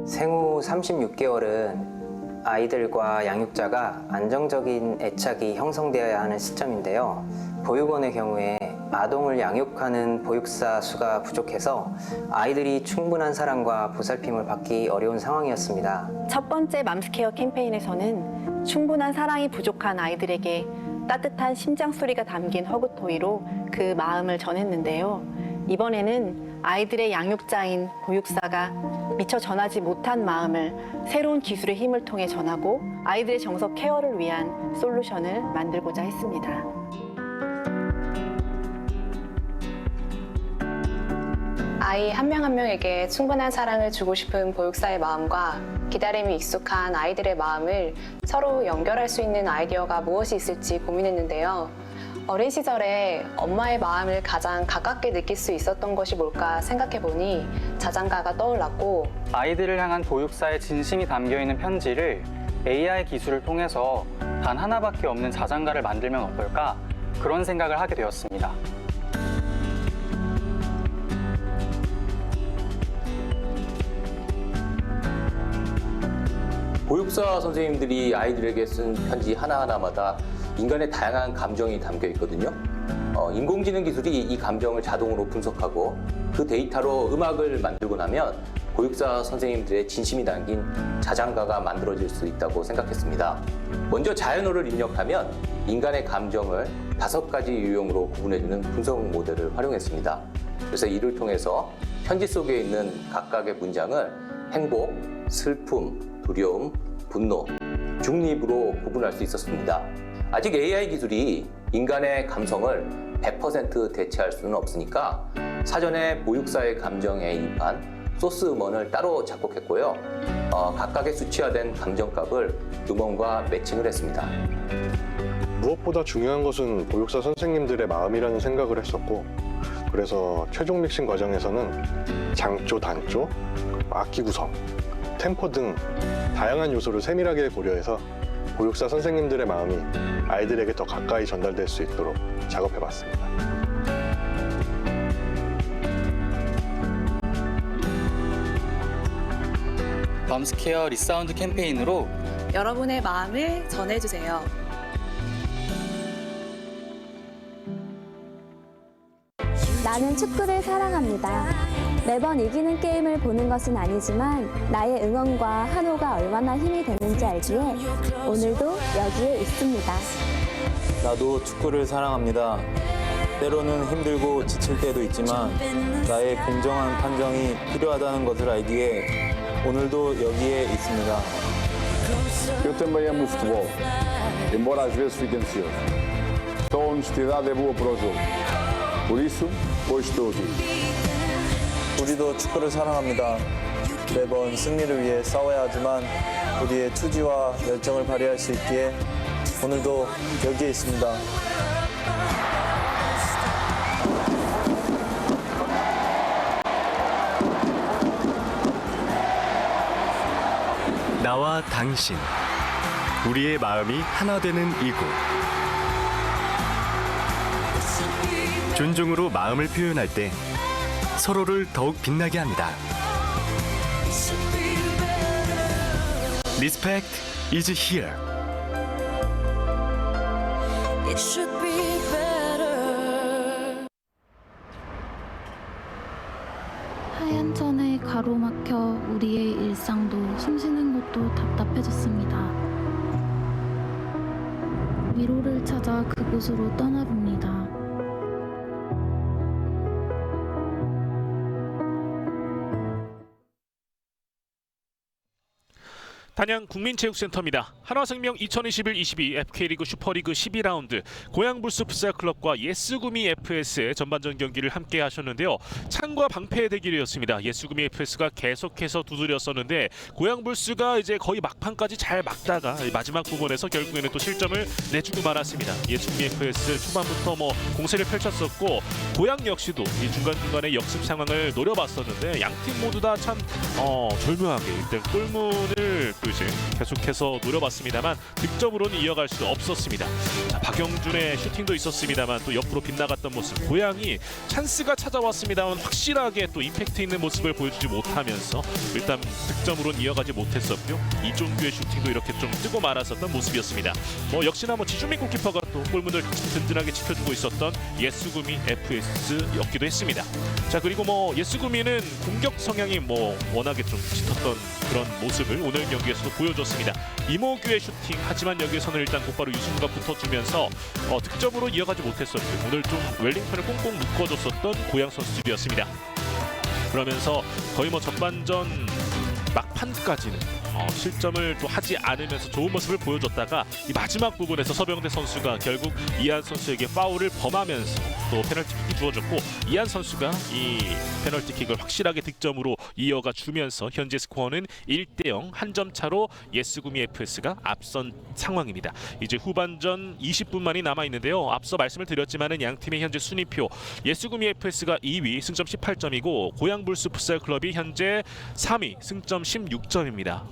J: 생후 36개월은 아이들과 양육자가 안정적인 애착이 형성되어야 하는 시점인데요. 보육원의 경우에 아동을 양육하는 보육사 수가 부족해서 아이들이 충분한 사랑과 보살핌을 받기 어려운 상황이었습니다.
K: 첫 번째 맘스케어 캠페인에서는 충분한 사랑이 부족한 아이들에게 따뜻한 심장 소리가 담긴 허그토이로 그 마음을 전했는데요. 이번에는 아이들의 양육자인 보육사가 미처 전하지 못한 마음을 새로운 기술의 힘을 통해 전하고 아이들의 정석 케어를 위한 솔루션을 만들고자 했습니다.
L: 아이 한 명 한 명에게 충분한 사랑을 주고 싶은 보육사의 마음과 기다림이 익숙한 아이들의 마음을 서로 연결할 수 있는 아이디어가 무엇이 있을지 고민했는데요. 어린 시절에 엄마의 마음을 가장 가깝게 느낄 수 있었던 것이 뭘까 생각해보니 자장가가 떠올랐고,
M: 아이들을 향한 보육사의 진심이 담겨있는 편지를 AI 기술을 통해서 단 하나밖에 없는 자장가를 만들면 어떨까, 그런 생각을 하게 되었습니다.
N: 보육사 선생님들이 아이들에게 쓴 편지 하나하나마다 인간의 다양한 감정이 담겨 있거든요. 인공지능 기술이 이 감정을 자동으로 분석하고 그 데이터로 음악을 만들고 나면 보육사 선생님들의 진심이 담긴 자장가가 만들어질 수 있다고 생각했습니다. 먼저 자연어를 입력하면 인간의 감정을 5가지 유형으로 구분해주는 분석 모델을 활용했습니다. 그래서 이를 통해서 편지 속에 있는 각각의 문장을 행복, 슬픔, 두려움, 분노, 중립으로 구분할 수 있었습니다. 아직 AI 기술이 인간의 감성을 100% 대체할 수는 없으니까 사전에 보육사의 감정에 입한 소스 음원을 따로 작곡했고요. 각각의 수치화된 감정값을 음원과 매칭을 했습니다.
G: 무엇보다 중요한 것은 보육사 선생님들의 마음이라는 생각을 했었고, 그래서 최종 믹싱 과정에서는 장조, 단조, 악기 구성, 템포 등 다양한 요소를 세밀하게 고려해서 보육사 선생님들의 마음이 아이들에게 더 가까이 전달될 수 있도록 작업해봤습니다.
M: 맘스케어 리사운드 캠페인으로
E: 여러분의 마음을 전해주세요.
F: 나는 축구를 사랑합니다. 매번 이기는 게임을 보는 것은 아니지만 나의 응원과 한호가 얼마나 힘이 되는지 알기에 오늘도 여기에 있습니다.
O: 나도 축구를 사랑합니다. 때로는 힘들고 지칠 때도 있지만 나의 공정한 판정이 필요하다는 것을 알기에 오늘도 여기에 있습니다.
P: Eu também amo o futebol, embora às vezes fique ansioso. Só a honestidade é boa para o jogo. Por isso, hoje estou aqui.
O: 우리도 축구를 사랑합니다. 매번 승리를 위해 싸워야 하지만 우리의 투지와 열정을 발휘할 수 있기에 오늘도 여기에 있습니다.
Q: 나와 당신, 우리의 마음이 하나 되는 이곳. 존중으로 마음을 표현할 때 서로를 더욱 빛나게 합니다. Respect is here.
R: 막혀 우리의 일상도 숨쉬는 것도 답답해졌습니다. 위로를 찾아 그곳으로 떠나봅니다.
A: 단양 국민체육센터입니다. 한화생명 2021-22 FK리그 슈퍼리그 12라운드 고양불스 풋살클럽과 예스구미 FS의 전반전 경기를 함께 하셨는데요. 창과 방패의 대결이었습니다. 예스구미 FS가 계속해서 두드렸었는데 고양불스가 이제 거의 막판까지 잘 막다가 마지막 부분에서 결국에는 또 실점을 내주고 말았습니다. 예스구미 FS 초반부터 공세를 펼쳤었고 고양 역시도 이 중간중간에 역습 상황을 노려봤었는데 양팀 모두 다 참 절묘하게 일단 골문을 이제 계속해서 노려봤습니다만 득점으로는 이어갈 수 없었습니다. 자, 박영준의 슈팅도 있었습니다만 또 옆으로 빗나갔던 모습, 고양이 찬스가 찾아왔습니다만 확실하게 또 임팩트 있는 모습을 보여주지 못하면서 일단 득점으로는 이어가지 못했었고요. 이종규의 슈팅도 이렇게 좀 뜨고 말았었던 모습이었습니다. 역시나 지주민 골키퍼가 또 골문을 든든하게 지켜주고 있었던 예스구미 FS였기도 했습니다. 자, 그리고 예스구미는 공격 성향이 워낙에 좀 짙었던 그런 모습을 오늘 경기에서도 보여줬습니다. 이모규의 슈팅, 하지만 여기에서는 일단 곧바로 유승우가 붙어주면서 득점으로 이어가지 못했었고 오늘 좀 웰링턴을 꽁꽁 묶어줬었던 고양 선수들이었습니다. 그러면서 거의 전반전 막판까지는 실점을 또 하지 않으면서 좋은 모습을 보여줬다가 이 마지막 부분에서 서병대 선수가 결국 이한 선수에게 파울을 범하면서 또 페널티킥이 주어졌고 이한 선수가 이 페널티킥을 확실하게 득점으로 이어가 주면서 현재 스코어는 1대0 한 점 차로 예스구미 FS가 앞선 상황입니다. 이제 후반전 20분만이 남아있는데요. 앞서 말씀을 드렸지만은 양 팀의 현재 순위표 예스구미 FS가 2위 승점 18점이고 고양불스 풋살클럽이 현재 3위 승점 16점입니다.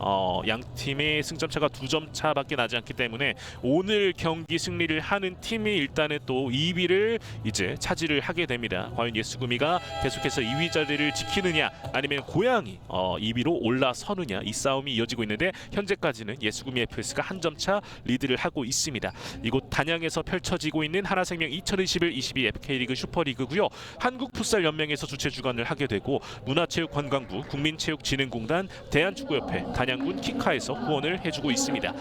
A: 양 팀의 승점 차가 2점 차밖에 나지 않기 때문에 오늘 경기 승리를 하는 팀이 일단은 또 2위를 이제 차지를 하게 됩니다. 과연 예스구미가 계속해서 2위 자리를 지키느냐 아니면 고양이 2위로 올라서느냐 이 싸움이 이어지고 있는데 현재까지는 예스구미 FS가 한 점 차 리드를 하고 있습니다. 이곳 단양에서 펼쳐지고 있는 한화생명 2021-22 FK리그 슈퍼리그고요. 한국풋살연맹에서 주최 주관을 하게 되고 문화체육관광부, 국민체육진흥공단, 대한축구협회, 단양군 키카에서 후원을 해주고 있습니다.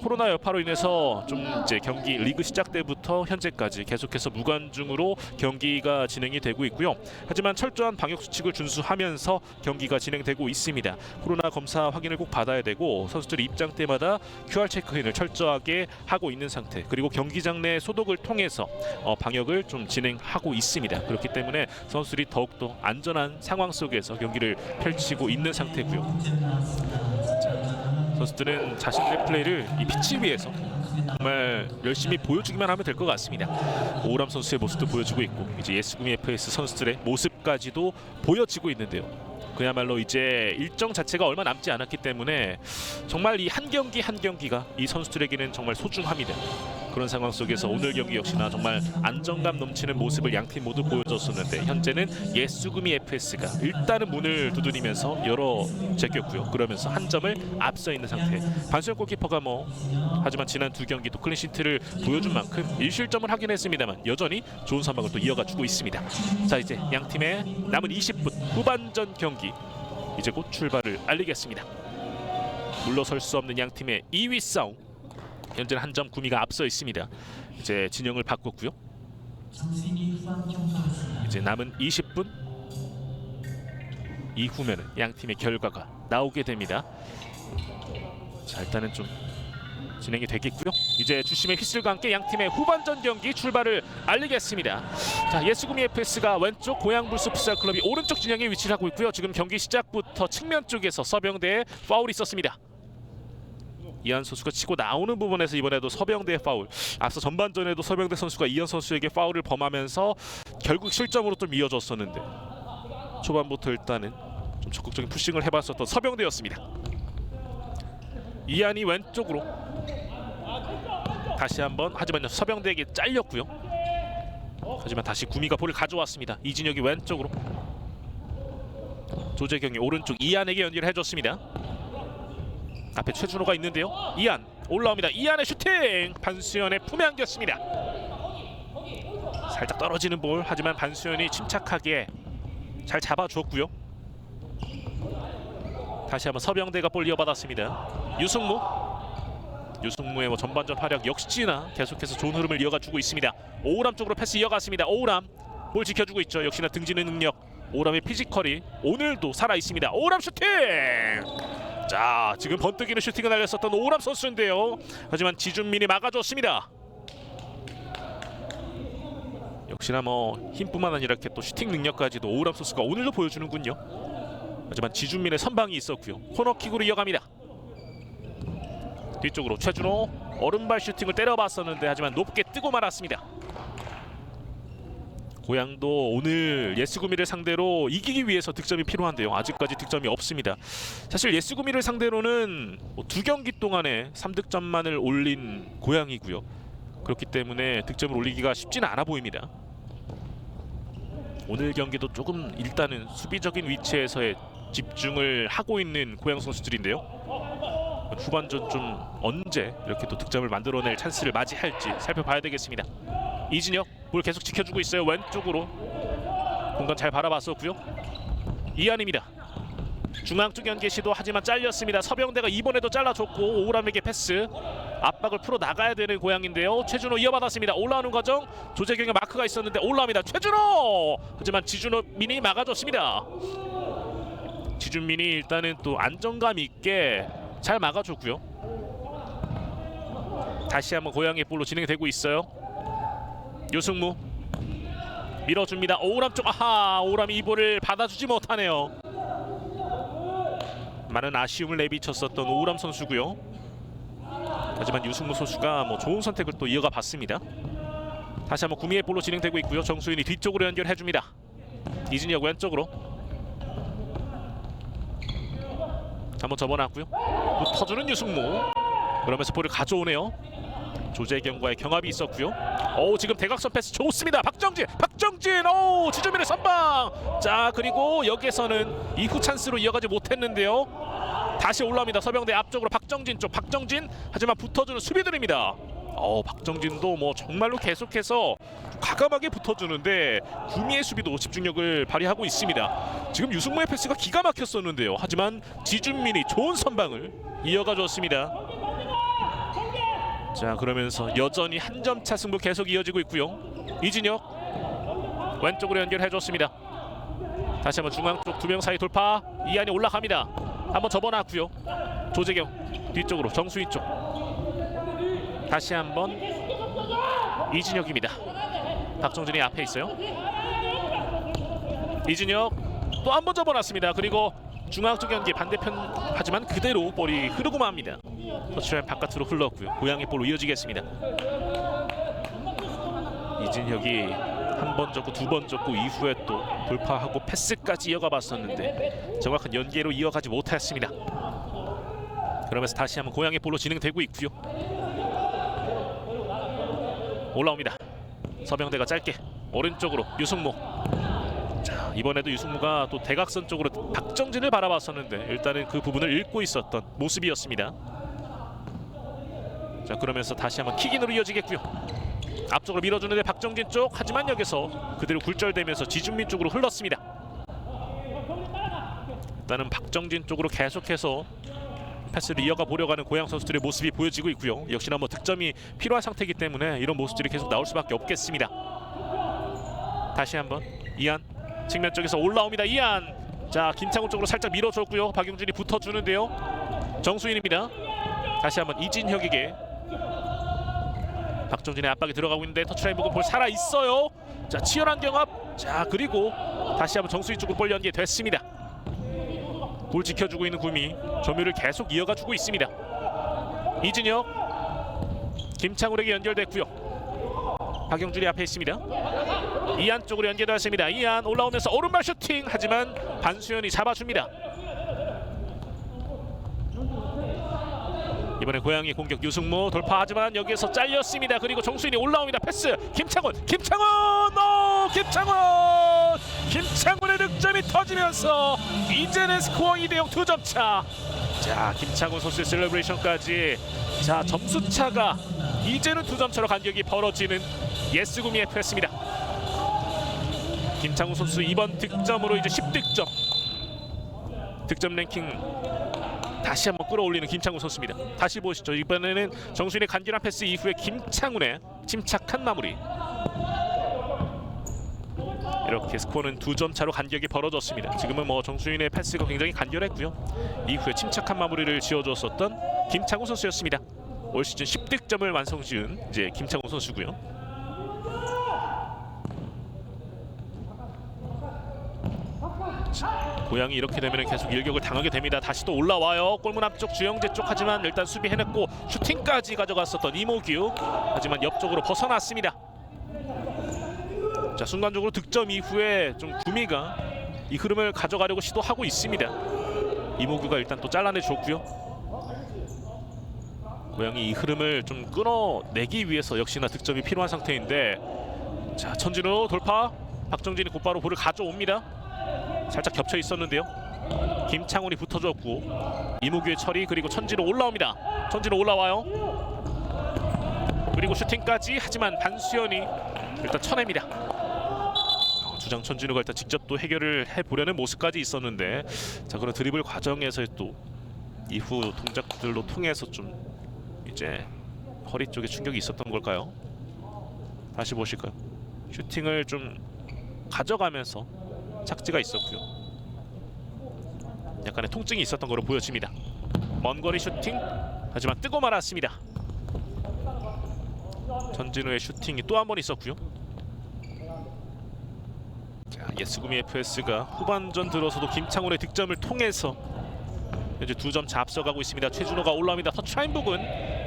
A: 코로나 여파로 인해서 좀 이제 경기 리그 시작 때부터 현재까지 계속해서 무관중으로 경기가 진행이 되고 있고요. 하지만 철저한 방역 수칙을 준수하면서 경기가 진행되고 있습니다. 코로나 검사 확인을 꼭 받아야 되고 선수들 입장 때마다 QR 체크인을 철저하게 하고 있는 상태. 그리고 경기장 내 소독을 통해서 방역을 좀 진행하고 있습니다. 그렇기 때문에 선수들이 더욱더 안전한 상황 속에서 경기를 펼치고 있는 상태고요. 선수들은 자신들의 플레이를 이 피치 위에서 정말 열심히 보여주기만 하면 될 것 같습니다. 오람 선수의 모습도 보여주고 있고 이제 예스구미 FS 선수들의 모습까지도 보여지고 있는데요. 그야말로 이제 일정 자체가 얼마 남지 않았기 때문에 정말 이 한 경기 한 경기가 이 선수들에게는 정말 소중합니다. 그런 상황 속에서 오늘 경기 역시나 정말 안정감 넘치는 모습을 양팀 모두 보여줬었는데 현재는 예스구미 FS가 일단은 문을 두드리면서 열어 제꼈고요. 그러면서 한 점을 앞서 있는 상태. 반수현 골키퍼가 하지만 지난 두 경기 또 클린시트를 보여준 만큼 1실점을 하긴 했습니다만 여전히 좋은 선방을 또 이어가주고 있습니다. 자, 이제 양팀의 남은 20분 후반전 경기 이제 곧 출발을 알리겠습니다. 물러설 수 없는 양팀의 2위 싸움. 현재는 한 점 구미가 앞서 있습니다. 이제 진영을 바꿨고요. 이제 남은 20분 이후면은 양 팀의 결과가 나오게 됩니다. 자, 일단은 좀 진행이 되겠고요. 이제 주심의 휘슬과 함께 양 팀의 후반전 경기 출발을 알리겠습니다. 자, 예스구미 FS가 왼쪽, 고양불스 풋살클럽이 오른쪽 진영에 위치를 하고 있고요. 지금 경기 시작부터 측면 쪽에서 서병대에 파울이 있었습니다. 이한 선수가 치고 나오는 부분에서 이번에도 서병대의 파울. 앞서 전반전에도 서병대 선수가 이한 선수에게 파울을 범하면서 결국 실점으로 좀 이어졌었는데 초반부터 일단은 좀 적극적인 푸싱을 해봤었던 서병대였습니다. 이한이 왼쪽으로 다시 한번, 하지만 서병대에게 잘렸고요. 하지만 다시 구미가 볼을 가져왔습니다. 이진혁이 왼쪽으로, 조재경이 오른쪽 이한에게 연결을 해줬습니다. 앞에 최준호가 있는데요. 이한 올라옵니다. 이한의 슈팅! 반수현의 품에 안겼습니다. 살짝 떨어지는 볼, 하지만 반수현이 침착하게 잘 잡아주었고요. 다시 한번 서병대가 볼 이어받았습니다. 유승무의 전반전 활약 역시나 계속해서 좋은 흐름을 이어가주고 있습니다. 오우람 쪽으로 패스 이어갔습니다. 오우람 볼 지켜주고 있죠. 역시나 등지는 능력. 오우람의 피지컬이 오늘도 살아있습니다. 오우람 슈팅! 자, 지금 번뜩이는 슈팅을 날렸었던 오우람 선수인데요. 하지만 지준민이 막아줬습니다. 역시나 힘뿐만 아니라 이렇게 또 슈팅 능력까지도 오우람 선수가 오늘도 보여주는군요. 하지만 지준민의 선방이 있었고요. 코너킥으로 이어갑니다. 뒤쪽으로 최준호 오른발 슈팅을 때려봤었는데 하지만 높게 뜨고 말았습니다. 고양도 오늘 예스구미를 상대로 이기기 위해서 득점이 필요한데요. 아직까지 득점이 없습니다. 사실 예스구미를 상대로는 2경기 동안에 3득점만을 올린 고양이고요. 그렇기 때문에 득점을 올리기가 쉽지는 않아 보입니다. 오늘 경기도 조금 일단은 수비적인 위치에서의 집중을 하고 있는 고양 선수들인데요. 후반전 좀 언제 이렇게 또 득점을 만들어낼 찬스를 맞이할지 살펴봐야 되겠습니다. 이진혁 볼 계속 지켜주고 있어요. 왼쪽으로 공간 잘 바라봤었고요. 이한입니다. 중앙 쪽 연계 시도 하지만 잘렸습니다. 서병대가 이번에도 잘라줬고 오우람에게 패스. 압박을 풀어 나가야 되는 고양인데요. 최준호 이어받았습니다. 올라오는 과정 조재경의 마크가 있었는데 올라옵니다. 최준호! 하지만 지준민이 막아줬습니다. 지준민이 일단은 또 안정감 있게 잘 막아줬고요. 다시 한번 고양이 볼로 진행되고 있어요. 유승무 밀어줍니다. 오우람 쪽 오우람이 이 볼을 받아주지 못하네요. 많은 아쉬움을 내비쳤었던 오우람 선수고요. 하지만 유승무 선수가 좋은 선택을 또 이어가 봤습니다. 다시 한번 구미의 볼로 진행되고 있고요. 정수인이 뒤쪽으로 연결해줍니다. 이진혁 왼쪽으로 한번 접어놨고요. 붙어주는 유승무. 그러면서 볼을 가져오네요. 조재경과의 경합이 있었고요. 지금 대각선 패스 좋습니다. 박정진 지준민의 선방. 자, 그리고 여기에서는 이후 찬스로 이어가지 못했는데요. 다시 올라옵니다. 서병대 앞쪽으로 박정진 하지만 붙어주는 수비들입니다. 박정진도 정말로 계속해서 과감하게 붙어주는데 구미의 수비도 집중력을 발휘하고 있습니다. 지금 유승무의 패스가 기가 막혔었는데요. 하지만 지준민이 좋은 선방을 이어가 줬습니다. 자, 그러면서 여전히 한 점 차 승부 계속 이어지고 있고요. 이진혁 왼쪽으로 연결해줬습니다. 다시 한번 중앙 쪽 2명 사이 돌파. 이한이 올라갑니다. 한번 접어놨고요. 조재경 뒤쪽으로 정수인 쪽. 다시 한번 이진혁입니다. 박정진이 앞에 있어요. 이진혁 또 한 번 접어놨습니다. 그리고 중앙 쪽 연계 반대편 하지만 그대로 볼이 흐르고 맙니다. 터치라인 바깥으로 흘렀고요. 고양이 볼로 이어지겠습니다. 이진혁이 한 번 접고 2번 접고 이후에 또 돌파하고 패스까지 이어가 봤었는데 정확한 연계로 이어가지 못했습니다. 그러면서 다시 한번 고양이 볼로 진행되고 있고요. 올라옵니다. 서병대가 짧게 오른쪽으로 유승무. 자, 이번에도 유승무가 또 대각선 쪽으로 박정진을 바라봤었는데 일단은 그 부분을 읽고 있었던 모습이었습니다. 자, 그러면서 다시 한번 킥인으로 이어지겠고요. 앞쪽으로 밀어주는데 박정진 쪽. 하지만 여기서 그대로 굴절되면서 지준민 쪽으로 흘렀습니다. 일단은 박정진 쪽으로 계속해서 패스를 이어가 보려고 하는 고양 선수들의 모습이 보여지고 있고요. 역시나 득점이 필요한 상태이기 때문에 이런 모습들이 계속 나올 수밖에 없겠습니다. 다시 한번 이한 측면 쪽에서 올라옵니다. 이한. 자, 김창훈 쪽으로 살짝 밀어줬고요. 박용준이 붙어주는데요. 정수인입니다. 다시 한번 이진혁에게. 박정진의 압박이 들어가고 있는데 터치라인 보고 볼 살아있어요. 자, 치열한 경합. 자, 그리고 다시 한번 정수인 쪽으로 볼 연계됐습니다. 볼 지켜주고 있는 구미. 점유를 계속 이어가주고 있습니다. 이진혁 김창훈에게 연결됐고요. 박영준이 앞에 있습니다. 이한 쪽으로 연결되었습니다. 이한 올라오면서 오른발 슈팅. 하지만 반수현이 잡아줍니다. 이번에 고양이 공격 유승무 돌파하지만 여기에서 잘렸습니다. 그리고 정수인이 올라옵니다. 패스 김창훈의 득점이 터지면서 이제는 스코어 2대0 2점 차. 자, 김창훈 선수의 셀러브레이션까지. 자, 점수 차가 이제는 2점 차로 간격이 벌어지는 예스구미 FS입니다. 김창훈 선수 이번 득점으로 이제 10득점. 득점 랭킹 다시 한번 끌어올리는 김창훈 선수입니다. 다시 보시죠. 이번에는 정수인의 간결한 패스 이후에 김창훈의 침착한 마무리. 이렇게 스코어는 2점 차로 간격이 벌어졌습니다. 지금은 뭐 정수인의 패스가 굉장히 간결했고요. 이후에 침착한 마무리를 지어줬었던 김창훈 선수였습니다. 올 시즌 10득점을 완성지은 이제 김창훈 선수고요. 고양이 이렇게 되면 계속 일격을 당하게 됩니다. 다시 또 올라와요. 골문 앞쪽 주영재 쪽 하지만 일단 수비 해냈고 슈팅까지 가져갔었던 이모규. 하지만 옆쪽으로 벗어났습니다. 자, 순간적으로 득점 이후에 좀 구미가 이 흐름을 가져가려고 시도하고 있습니다. 이모규가 일단 또 잘라내줬고요. 고양이 이 흐름을 좀 끊어내기 위해서 역시나 득점이 필요한 상태인데, 자, 천진우 돌파. 박정진이 곧바로 볼을 가져옵니다. 살짝 겹쳐 있었는데요. 김창훈이 붙어줬고 이모규의 처리, 그리고 천진우 올라옵니다. 천진우 올라와요. 그리고 슈팅까지. 하지만 반수현이 일단 쳐냅니다. 주장 천진우가 일단 직접 또 해결을 해보려는 모습까지 있었는데, 자, 그런 드리블 과정에서 또 이후 동작들로 통해서 좀 이제 허리 쪽에 충격이 있었던 걸까요? 다시 보실까요? 슈팅을 좀 가져가면서 착지가 있었고요. 약간의 통증이 있었던 거로 보여집니다. 먼 거리 슈팅, 하지만 뜨고 말았습니다. 전진우의 슈팅이 또 한 번 있었고요. 자, 예스구미 FS가 후반전 들어서도 김창훈의 득점을 통해서 현재 2점 차 앞서가고 있습니다. 최준호가 올라옵니다. 터치라인 부근,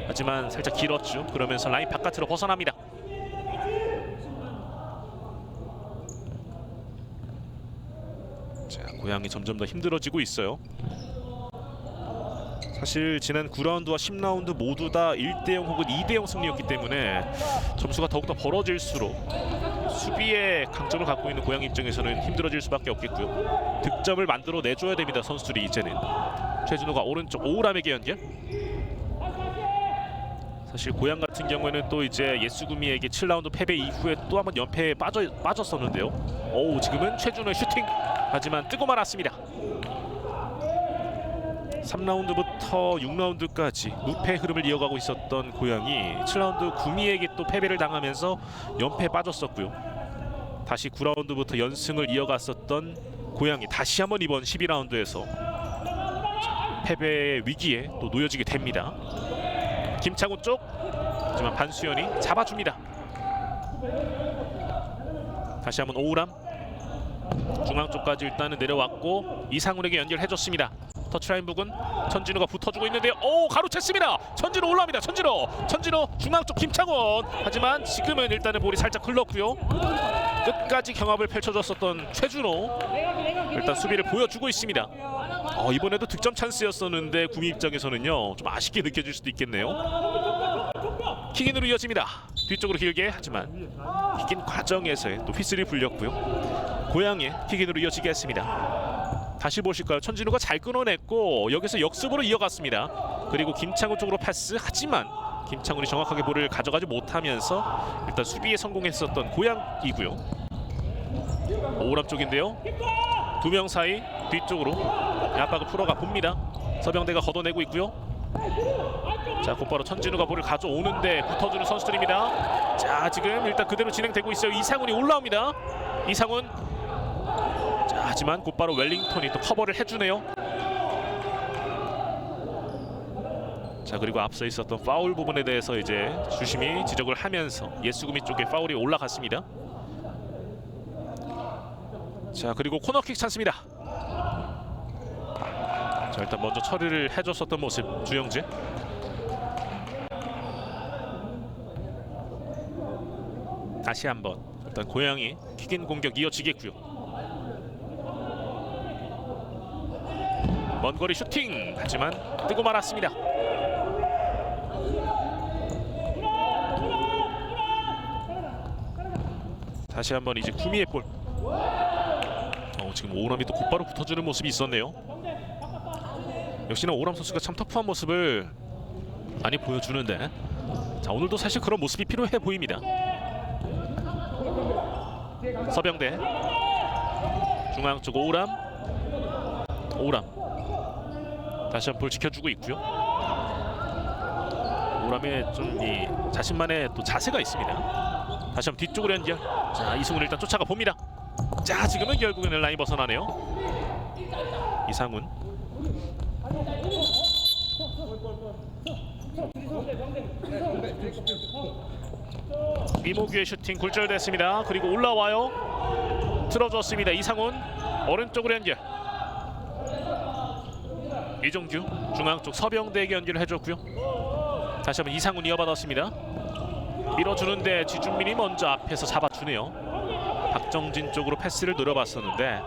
A: 하지만 살짝 길었죠. 그러면서 라인 바깥으로 벗어납니다. 자, 고양이 점점 더 힘들어지고 있어요. 사실 지난 9라운드와 10라운드 모두 다 1대0 혹은 2대0 승리였기 때문에 점수가 더욱더 벌어질수록 수비에 강점을 갖고 있는 고양이 입장에서는 힘들어질 수밖에 없겠고요. 득점을 만들어 내줘야 됩니다, 선수들이. 이제는 최준호가 오른쪽 오우람에게 연결. 사실 고양 같은 경우에는 또 이제 예스구미에게 7라운드 패배 이후에 또 한번 연패에 빠졌었는데요. 오, 지금은 최준호의 슈팅, 하지만 뜨고 말았습니다. 3라운드부터 6라운드까지 무패 흐름을 이어가고 있었던 고양이 7라운드 구미에게 또 패배를 당하면서 연패에 빠졌었고요. 다시 9라운드부터 연승을 이어갔었던 고양이 다시 한번 이번 12라운드에서 패배의 위기에 또 놓여지게 됩니다. 김창훈 쪽, 하지만 반수현이 잡아줍니다. 다시 한번 오우람 중앙 쪽까지 일단은 내려왔고 이상훈에게 연결해줬습니다. 터치라인 부근, 천진우가 붙어주고 있는데요. 오, 가로챘습니다. 천진우 올라옵니다. 천진우 중앙 쪽 김창훈, 하지만 지금은 일단은 볼이 살짝 흘렀고요. 끝까지 경합을 펼쳐줬었던 최준호 일단 수비를 보여주고 있습니다. 이번에도 득점 찬스였었는데 구미 입장에서는요 좀 아쉽게 느껴질 수도 있겠네요. 킥인으로 이어집니다. 뒤쪽으로 길게, 하지만 킥인 과정에서의 또 휘슬이 불렸고요. 고양이의 킥인으로 이어지게 했습니다. 다시 보실까요? 천진우가 잘 끊어냈고 여기서 역습으로 이어갔습니다. 그리고 김창훈 쪽으로 패스, 하지만 김창훈이 정확하게 볼을 가져가지 못하면서 일단 수비에 성공했었던 고양이고요. 오우람 쪽인데요. 두 명 사이 뒤쪽으로 압박을 풀어가 봅니다. 서병대가 걷어내고 있고요. 자, 곧바로 천진우가 볼을 가져오는데 붙어주는 선수들입니다. 자, 지금 일단 그대로 진행되고 있어요. 이상훈이 올라옵니다. 이상훈. 자, 하지만 곧바로 웰링턴이 또 커버를 해주네요. 자, 그리고 앞서 있었던 파울 부분에 대해서 이제 주심이 지적을 하면서 예스구미 쪽에 파울이 올라갔습니다. 자, 그리고 코너킥 찬스입니다. 자, 일단 먼저 처리를 해줬었던 모습 주영재. 다시 한번 일단 고양이 킥인 공격 이어지겠고요. 먼 거리 슈팅, 하지만 뜨고 말았습니다. 다시 한번 이제 구미의 볼. 지금 오우람이 또 곧바로 붙어주는 모습이 있었네요. 역시나 오우람 선수가 참 터프한 모습을 많이 보여주는데, 자, 오늘도 사실 그런 모습이 필요해 보입니다. 서병대 중앙 쪽 오우람 다시 한번 볼 지켜주고 있고요. 오람의 좀 이 자신만의 또 자세가 있습니다. 다시 한번 뒤쪽으로 연결. 자, 이승훈 일단 쫓아가 봅니다. 자, 지금은 결국에는 라인 벗어나네요. 이상훈. 이모규의 슈팅 굴절됐습니다. 그리고 올라와요. 틀어줬습니다. 이상훈 오른쪽으로 연결. 이종규 중앙 쪽 서병대에게 연결을 해줬고요. 다시 한번 이상훈 이어받았습니다. 밀어주는데 지준민이 먼저 앞에서 잡아주네요. 박정진 쪽으로 패스를 노려봤었는데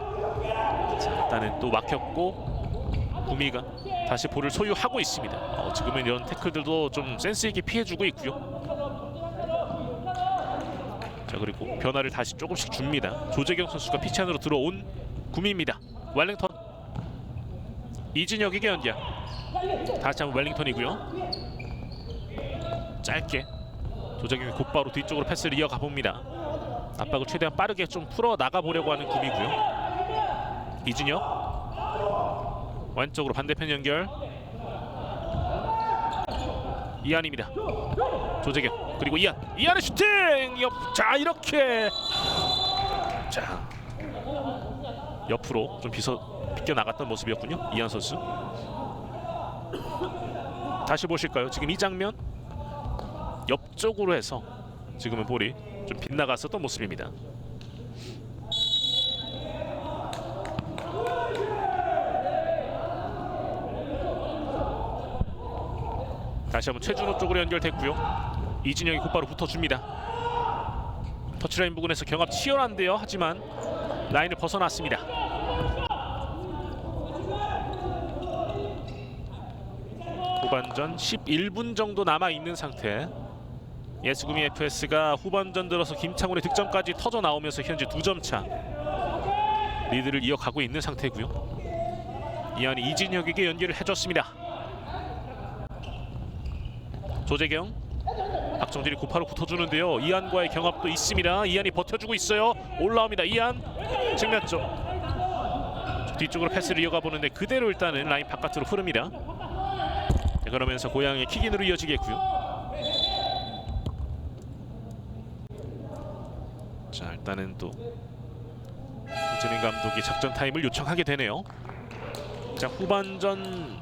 A: 자, 일단은 또 막혔고 구미가 다시 볼을 소유하고 있습니다. 지금은 이런 태클들도 좀 센스 있게 피해주고 있고요. 자, 그리고 변화를 다시 조금씩 줍니다. 조재경 선수가 피치 안으로 들어온 구미입니다. 웰링턴 이진혁에게 연결. 다시 한번 웰링턴이고요. 짧게 조재경이 곧바로 뒤쪽으로 패스를 이어가 봅니다. 압박을 최대한 빠르게 좀 풀어 나가 보려고 하는 구미고요. 이진혁 왼쪽으로 반대편 연결. 이한입니다. 조재경 그리고 이한의 슈팅! 자, 이렇게 자 옆으로 좀 비껴 나갔던 모습이었군요. 이한 선수. 다시 보실까요? 지금 이 장면 옆쪽으로 해서 지금은 볼이 좀 빗나갔었던 모습입니다. 다시 한번 최준호 쪽으로 연결됐고요. 이진영이 곧바로 붙어줍니다. 터치라인 부근에서 경합 치열한데요. 하지만 라인을 벗어났습니다. 후반전 11분 정도 남아있는 상태. 예스구미 FS가 후반전 들어서 김창훈의 득점까지 터져 나오면서 현재 2점 차 리드를 이어가고 있는 상태고요. 이한이 이진혁에게 연결을 해줬습니다. 조재경 박정진이 곧바로 붙어주는데요. 이한과의 경합도 있습니다. 이한이 버텨주고 있어요. 올라옵니다. 이한 측면 쪽 뒤쪽으로 패스를 이어가 보는데 그대로 일단은 라인 바깥으로 흐릅니다. 그러면서 고향의 킥인으로 이어지겠고요. 자, 일단은 또 홍재민 감독이 작전 타임을 요청하게 되네요. 자, 후반전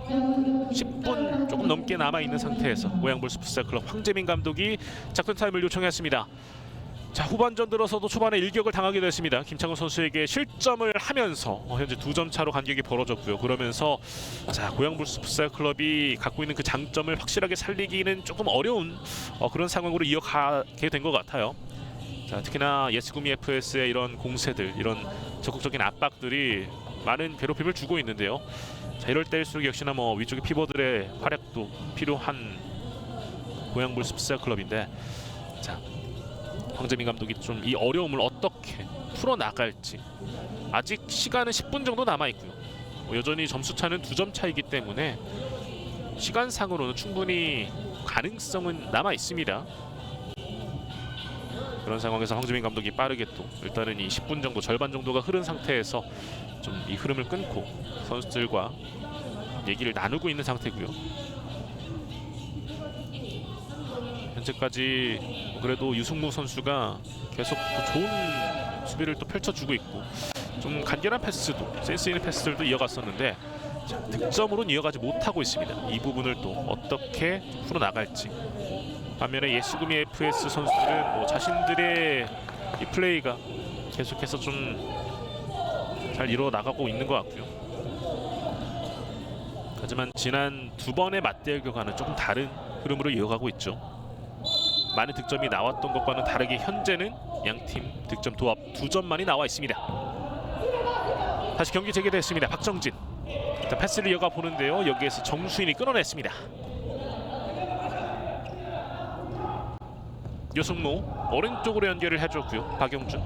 A: 10분 조금 넘게 남아있는 상태에서 고양볼스 풋살클럽 황재민 감독이 작전 타임을 요청했습니다. 자, 후반전 들어서도 초반에 일격을 당하게 됐습니다. 김창훈 선수에게 실점을 하면서 현재 2점 차로 간격이 벌어졌고요. 그러면서 자, 고양볼스 풋살클럽이 갖고 있는 그 장점을 확실하게 살리기는 조금 어려운 그런 상황으로 이어가게 된 것 같아요. 자, 특히나 예스구미 FS의 이런 공세들, 이런 적극적인 압박들이 많은 괴롭힘을 주고 있는데요. 자, 이럴 때일수록 역시나 뭐 위쪽의 피버들의 활약도 필요한 고양볼스 풋살클럽인데, 자, 황재민 감독이 좀 이 어려움을 어떻게 풀어나갈지. 아직 시간은 10분 정도 남아있고요. 여전히 점수차는 2점 차이기 때문에 시간상으로는 충분히 가능성은 남아있습니다. 그런 상황에서 황재민 감독이 빠르게 또 일단은 이 10분 정도, 절반 정도가 흐른 상태에서 좀 이 흐름을 끊고 선수들과 얘기를 나누고 있는 상태고요. 현재까지 그래도 유승무 선수가 계속 또 좋은 수비를 또 펼쳐주고 있고 좀 간결한 패스도, 센스 있는 패스들도 이어갔었는데 자, 득점으로는 이어가지 못하고 있습니다. 이 부분을 또 어떻게 풀어나갈지. 반면에 예스구미 FS 선수들은 뭐 자신들의 이 플레이가 계속해서 좀 잘 이루어 나가고 있는 것 같고요. 하지만 지난 2번의 맞대결과는 조금 다른 흐름으로 이어가고 있죠. 많은 득점이 나왔던 것과는 다르게 현재는 양팀 득점 도합 2점만이 나와 있습니다. 다시 경기 재개됐습니다. 박정진 일단 패스를 이어가 보는데요. 여기에서 정수인이 끊어냈습니다. 유승무 오른쪽으로 연결을 해줬고요. 박용준.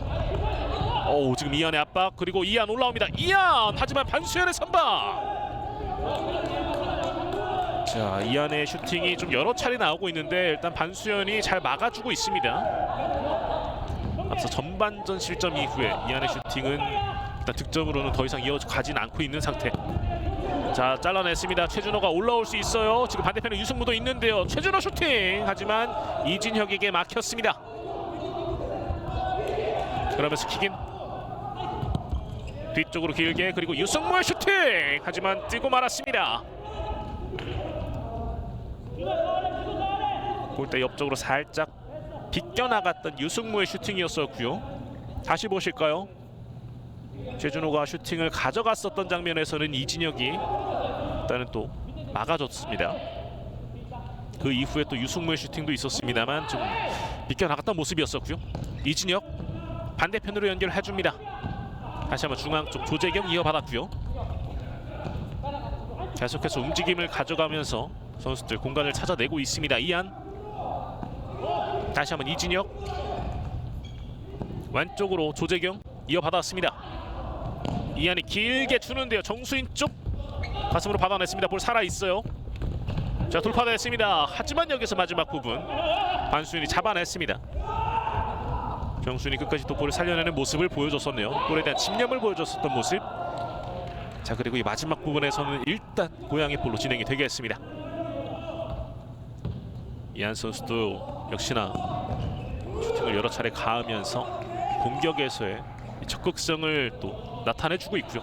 A: 지금 이한의 압박, 그리고 이한 올라옵니다. 이한! 하지만 반수현의 선방! 자, 이한의 슈팅이 좀 여러 차례 나오고 있는데 일단 반수현이 잘 막아주고 있습니다. 앞서 전반전 실점 이후에 이한의 슈팅은 일단 득점으로는 더 이상 이어가진 않고 있는 상태. 자, 잘라냈습니다. 최준호가 올라올 수 있어요. 지금 반대편에 유승무도 있는데요. 최준호 슈팅! 하지만 이진혁에게 막혔습니다. 그러면서 킥인 뒤쪽으로 길게, 그리고 유승무의 슈팅! 하지만 뜨고 말았습니다. 골대 옆쪽으로 살짝 비껴나갔던 유승무의 슈팅이었었고요. 다시 보실까요? 최준호가 슈팅을 가져갔었던 장면에서는 이진혁이 일단은 또 막아줬습니다. 그 이후에 또 유승무의 슈팅도 있었습니다만 좀 비껴나갔던 모습이었었고요. 이진혁 반대편으로 연결해줍니다. 다시 한번 중앙 쪽 조재경 이어받았고요. 계속해서 움직임을 가져가면서 선수들 공간을 찾아내고 있습니다. 이안, 다시 한번 이진혁, 왼쪽으로 조재경 이어받았습니다. 이안이 길게 주는데요. 정수인 쪽 가슴으로 받아냈습니다. 볼 살아있어요. 자, 돌파됐습니다. 하지만 여기서 마지막 부분 반수인이 잡아냈습니다. 정수인이 끝까지 또 볼을 살려내는 모습을 보여줬었네요. 볼에 대한 집념을 보여줬었던 모습. 자, 그리고 이 마지막 부분에서는 일단 고양이 볼로 진행이 되겠습니다. 이안 선수도 역시나 슈팅을 여러 차례 가하면서 공격에서의 적극성을 또 나타내주고 있고요.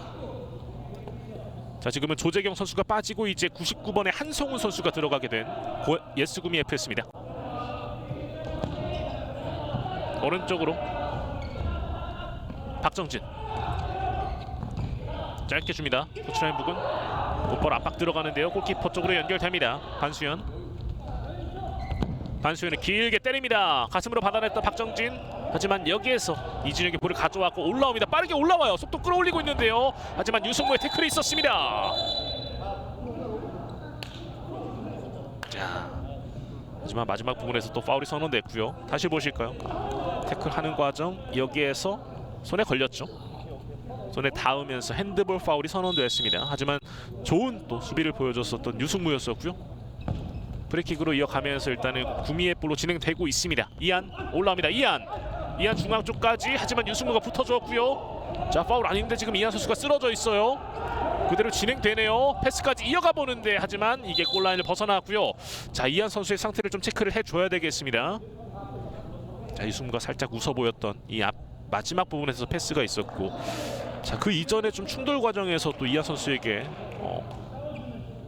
A: 자, 지금은 조재경 선수가 빠지고 이제 99번에 한성훈 선수가 들어가게 된 예스구미 FS입니다. 오른쪽으로 박정진 짧게 줍니다. 터치라인 부근 곧바로 압박 들어가는데요. 골키퍼 쪽으로 연결됩니다. 반수현이 길게 때립니다. 가슴으로 받아냈던 박정진. 하지만 여기에서 이진혁이 볼을 가져왔고 올라옵니다. 빠르게 올라와요. 속도 끌어올리고 있는데요. 하지만 유승무의 태클이 있었습니다. 자, 하지만 마지막 부분에서 또 파울이 선언됐고요. 다시 보실까요? 태클하는 과정 여기에서 손에 걸렸죠. 손에 닿으면서 핸드볼 파울이 선언됐습니다. 하지만 좋은 또 수비를 보여줬었던 유승무였었고요. 프리킥으로 이어가면서 일단은 구미의 볼로 진행되고 있습니다. 이안 올라옵니다. 이안 중앙 쪽까지. 하지만 유승무가 붙어줬고요. 자, 파울 아닌데 지금 이안 선수가 쓰러져 있어요. 그대로 진행되네요. 패스까지 이어가 보는데 하지만 이게 골라인을 벗어났고요. 자, 이안 선수의 상태를 좀 체크를 해줘야 되겠습니다. 자, 유승무가 살짝 웃어 보였던 이 마지막 부분에서 패스가 있었고, 자, 그 이전에 좀 충돌 과정에서 또 이안 선수에게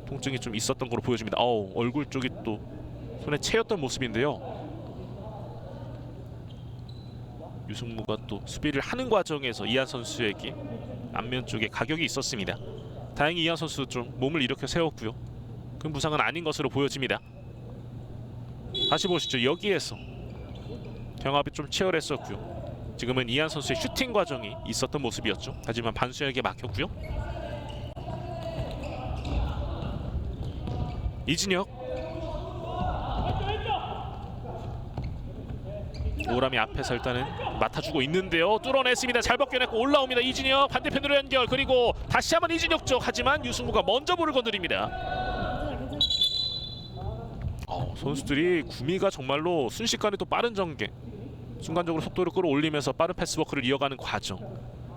A: 통증이 좀 있었던 걸로 보여집니다. 얼굴 쪽이 또 손에 채였던 모습인데요. 유승무가 또 수비를 하는 과정에서 이안 선수에게 안면 쪽에 가격이 있었습니다. 다행히 이안 선수 좀 몸을 일으켜 세웠고요. 큰 부상은 아닌 것으로 보여집니다. 다시 보시죠. 여기에서 경합이 좀 치열했었고요. 지금은 이안 선수의 슈팅 과정이 있었던 모습이었죠. 하지만 반수혁에게 막혔고요. 이진혁, 오람이 앞에서 일단은 맡아주고 있는데요. 뚫어냈습니다. 잘 벗겨냈고 올라옵니다. 이진혁 반대편으로 연결, 그리고 다시 한번 이진혁 쪽. 하지만 유승무가 먼저 볼을 건드립니다. 선수들이 구미가 정말로 순식간에 또 빠른 전개, 순간적으로 속도를 끌어올리면서 빠른 패스워크를 이어가는 과정.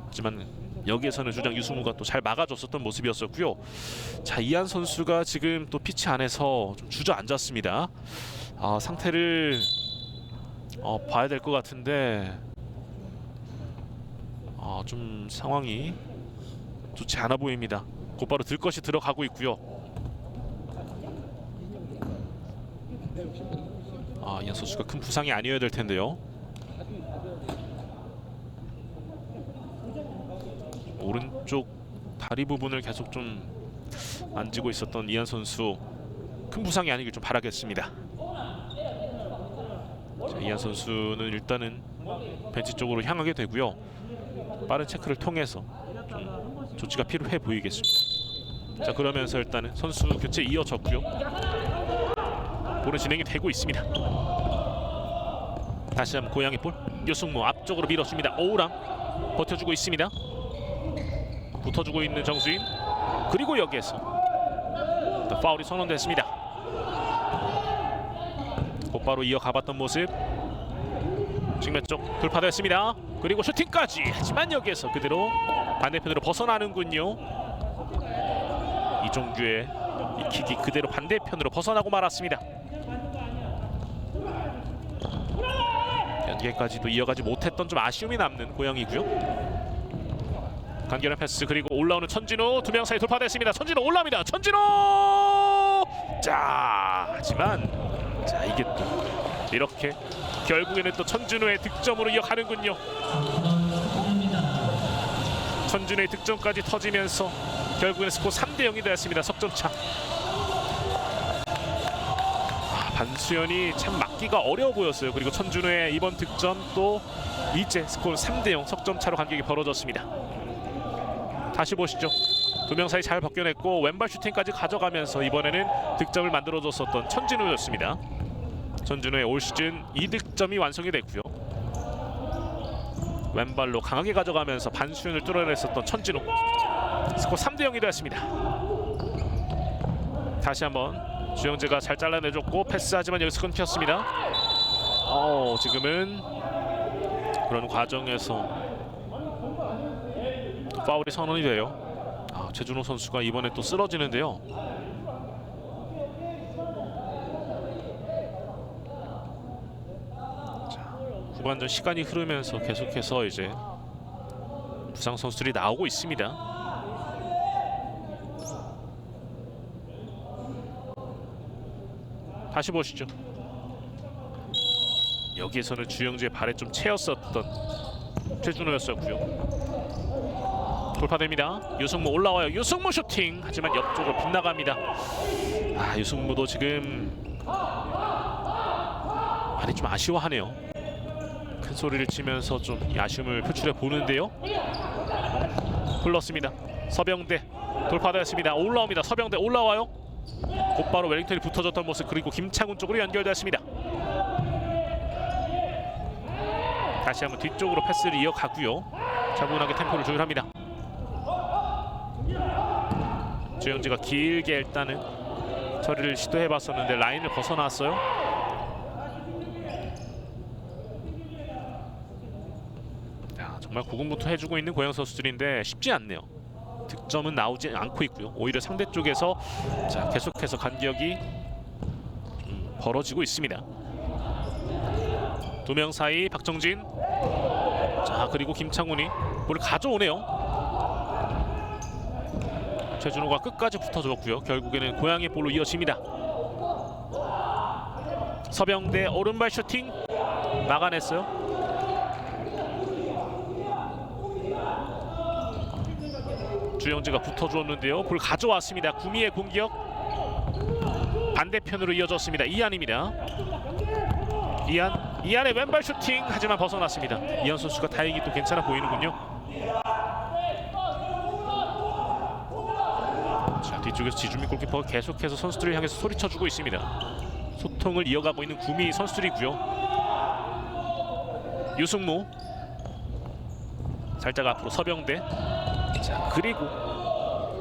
A: 하지만 여기에서는 주장 유승무가 또 잘 막아줬었던 모습이었었고요. 자, 이안 선수가 지금 또 피치 안에서 좀 주저앉았습니다. 상태를 봐야 될 것 같은데 좀 상황이 좋지 않아 보입니다. 곧바로 들 것이 들어가고 있고요. 이안 선수가 큰 부상이 아니어야 될 텐데요. 오른쪽 다리 부분을 계속 좀 만지고 있었던 이안 선수, 큰 부상이 아니길 좀 바라겠습니다. 자, 이안 선수는 일단은 벤치 쪽으로 향하게 되고요. 빠른 체크를 통해서 좀 조치가 필요해 보이겠습니다. 자, 그러면서 일단은 선수 교체 이어졌고요. 볼은 진행이 되고 있습니다. 다시 한번 고양이 볼. 유승무 앞쪽으로 밀어줍니다. 오우람 버텨주고 있습니다. 붙어주고 있는 정수인, 그리고 여기에서 또 파울이 선언됐습니다. 곧바로 이어가봤던 모습. 측면 쪽 돌파됐습니다. 그리고 슈팅까지. 하지만 여기에서 그대로 반대편으로 벗어나는군요. 이종규의 이 킥이 그대로 반대편으로 벗어나고 말았습니다. 연계까지도 이어가지 못했던 좀 아쉬움이 남는 고영이고요. 간결한 패스 그리고 올라오는 천진우, 두 명 사이 돌파됐습니다. 천진우 올라옵니다. 천진우! 자, 하지만 자, 이게 또 이렇게 결국에는 또 천진우의 득점으로 이어가는군요. 천진우의 득점까지 터지면서 결국에는 스코어 3대0이 되었습니다. 석점차. 반수현이 참 막기가 어려워 보였어요. 그리고 천준우의 이번 득점 또 이제 스코어 3대0 석점차로 간격이 벌어졌습니다. 다시 보시죠. 두 명 사이 잘 벗겨냈고 왼발 슈팅까지 가져가면서 이번에는 득점을 만들어줬었던 천진우였습니다. 천진우의 올 시즌 2득점이 완성이 됐고요. 왼발로 강하게 가져가면서 반수현을 뚫어냈었던 천진우. 스코어 3대0이 되었습니다. 다시 한번 주영재가 잘 잘라내줬고 패스하지만 여기서 끊겼습니다. 지금은 그런 과정에서 파울이 선언이 돼요. 최준호 선수가 이번에 또 쓰러지는데요. 자, 후반전 시간이 흐르면서 계속해서 이제 부상 선수들이 나오고 있습니다. 다시 보시죠. 여기에서는 주영재의 발에 좀 채였었던 최준호였었고요. 돌파됩니다. 유승무 올라와요. 유승무 슈팅. 하지만 옆쪽으로 빗나갑니다. 유승무도 지금 많이 좀 아쉬워하네요. 큰 소리를 치면서 좀 아쉬움을 표출해 보는데요. 흘렀습니다. 서병대 돌파되었습니다. 올라옵니다. 서병대 올라와요. 곧바로 웰링턴이 붙어줬던 모습 그리고 김창훈 쪽으로 연결되었습니다. 다시 한번 뒤쪽으로 패스를 이어가고요. 차분하게 템포를 조율합니다. 주영재가 길게 일단은 처리를 시도해봤었는데 라인을 벗어났어요. 정말 고군분투 해주고 있는 고양 선수들인데 쉽지 않네요. 득점은 나오지 않고 있고요. 오히려 상대 쪽에서 자, 계속해서 간격이 벌어지고 있습니다. 두 명 사이 박정진. 자, 그리고 김창훈이 볼을 가져오네요. 최준호가 끝까지 붙어줬고요. 결국에는 고양이 볼로 이어집니다. 서병대 오른발 슈팅 막아냈어요. 주영재가 붙어주었는데요. 볼 가져왔습니다. 구미의 공격 반대편으로 이어졌습니다. 이안입니다. 이안의 왼발 슈팅 하지만 벗어났습니다. 이안 선수가 다행히 또 괜찮아 보이는군요. 자, 뒤쪽에서 지준민 골키퍼가 계속해서 선수들을 향해서 소리쳐주고 있습니다. 소통을 이어가고 있는 구미 선수들이고요. 유승무 살짝 앞으로 서병대. 자, 그리고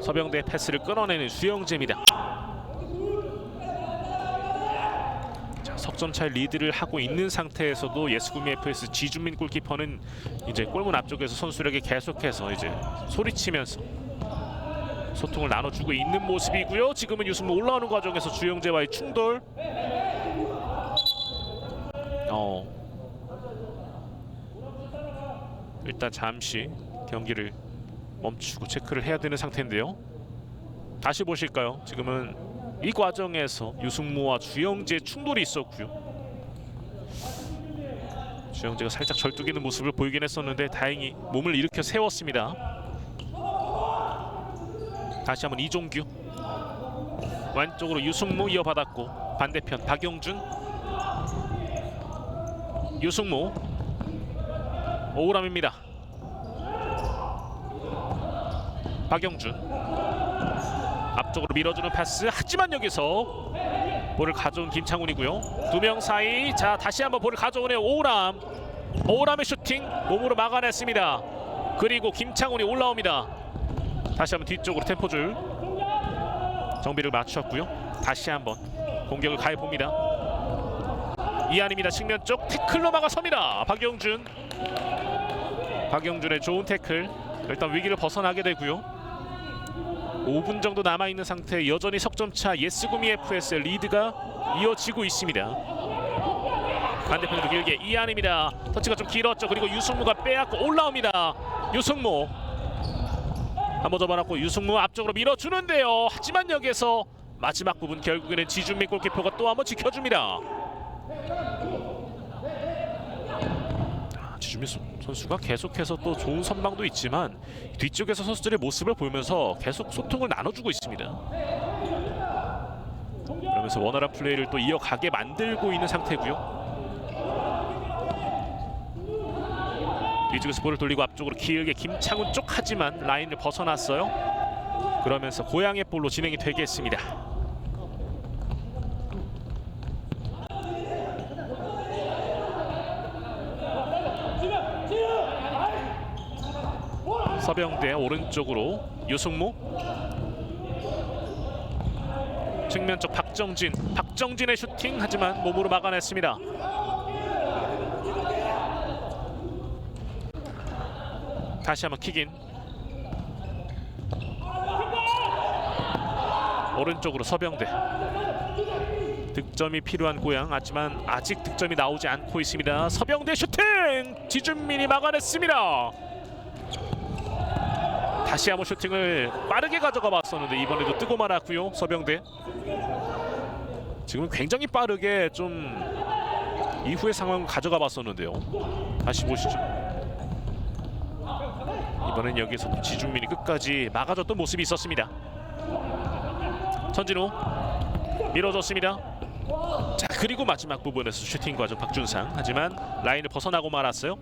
A: 서병대 패스를 끊어내는 주영재입니다. 자, 석점차 리드를 하고 있는 상태에서도 예스구미 FS 지준민 골키퍼는 이제 골문 앞쪽에서 선수들에게 계속해서 이제 소리치면서 소통을 나눠주고 있는 모습이고요. 지금은 유승무 올라오는 과정에서 주영재와의 충돌. 일단 잠시 경기를 멈추고 체크를 해야 되는 상태인데요. 다시 보실까요? 지금은 이 과정에서 유승무와 주영재의 충돌이 있었고요. 주영재가 살짝 절뚝이는 모습을 보이긴 했었는데 다행히 몸을 일으켜 세웠습니다. 다시 한번 이종규. 왼쪽으로 유승무 이어받았고 반대편 박영준. 유승무. 오우람입니다. 박영준 앞쪽으로 밀어주는 패스 하지만 여기서 볼을 가져온 김창훈이고요. 두 명 사이 자 다시 한번 볼을 가져오네요. 오우람의 슈팅 몸으로 막아냈습니다. 그리고 김창훈이 올라옵니다. 다시 한번 뒤쪽으로 템포줄 정비를 맞췄고요. 다시 한번 공격을 가해봅니다. 이안입니다. 측면 쪽 태클로 막아섭니다. 박영준의 좋은 태클. 일단 위기를 벗어나게 되고요. 5분 정도 남아있는 상태 여전히 석점차 예스구미 FS의 리드가 이어지고 있습니다. 반대편으로 길게 이안입니다. 터치가 좀 길었죠. 그리고 유승무가 빼앗고 올라옵니다. 유승무 한번 접어놨고 유승무 앞쪽으로 밀어주는데요. 하지만 여기서 마지막 부분 결국에는 지준민 골키퍼가 또 한번 지켜줍니다. 지준민 선수가 계속해서 또 좋은 선방도 있지만 뒤쪽에서 선수들의 모습을 보면서 계속 소통을 나눠주고 있습니다. 그러면서 원활한 플레이를 또 이어가게 만들고 있는 상태고요. 뒤쪽에서 볼을 돌리고 앞쪽으로 길게 김창훈 쪽 하지만 라인을 벗어났어요. 그러면서 고향의 볼로 진행이 되겠습니다. 서병대 오른쪽으로 유승무, 측면 쪽 박정진의 슈팅 하지만 몸으로 막아냈습니다. 다시 한번 킥인. 오른쪽으로 서병대. 득점이 필요한 고향 하지만 아직 득점이 나오지 않고 있습니다. 서병대 슈팅! 지준민이 막아냈습니다. 다시 한번 슈팅을 빠르게 가져가 봤었는데 이번에도 뜨고 말았고요. 서병대 지금 굉장히 빠르게 좀 이후의 상황을 가져가 봤었는데요. 다시 보시죠. 이번엔 여기서 지준민이 끝까지 막아줬던 모습이 있었습니다. 천진우 밀어줬습니다. 자, 그리고 마지막 부분에서 슈팅 과정 박준상 하지만 라인을 벗어나고 말았어요.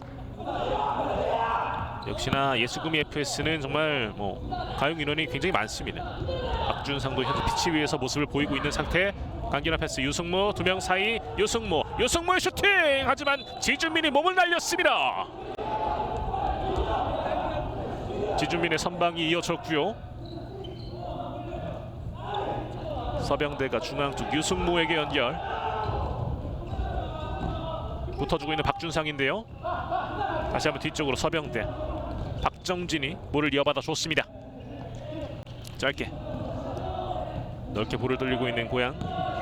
A: 역시나 예스구미 FS는 정말 가용 인원이 굉장히 많습니다. 박준상도 현재 피치 위에서 모습을 보이고 있는 상태. 강기나 패스 유승무 두 명 사이 유승무의 슈팅 하지만 지준민이 몸을 날렸습니다. 지준민의 선방이 이어졌고요. 서병대가 중앙 쪽 유승무에게 연결. 붙어주고 있는 박준상인데요. 다시 한번 뒤쪽으로 서병대. 박정진이 볼을 이어받아 줬습니다. 짧게 넓게 볼을 돌리고 있는 고향.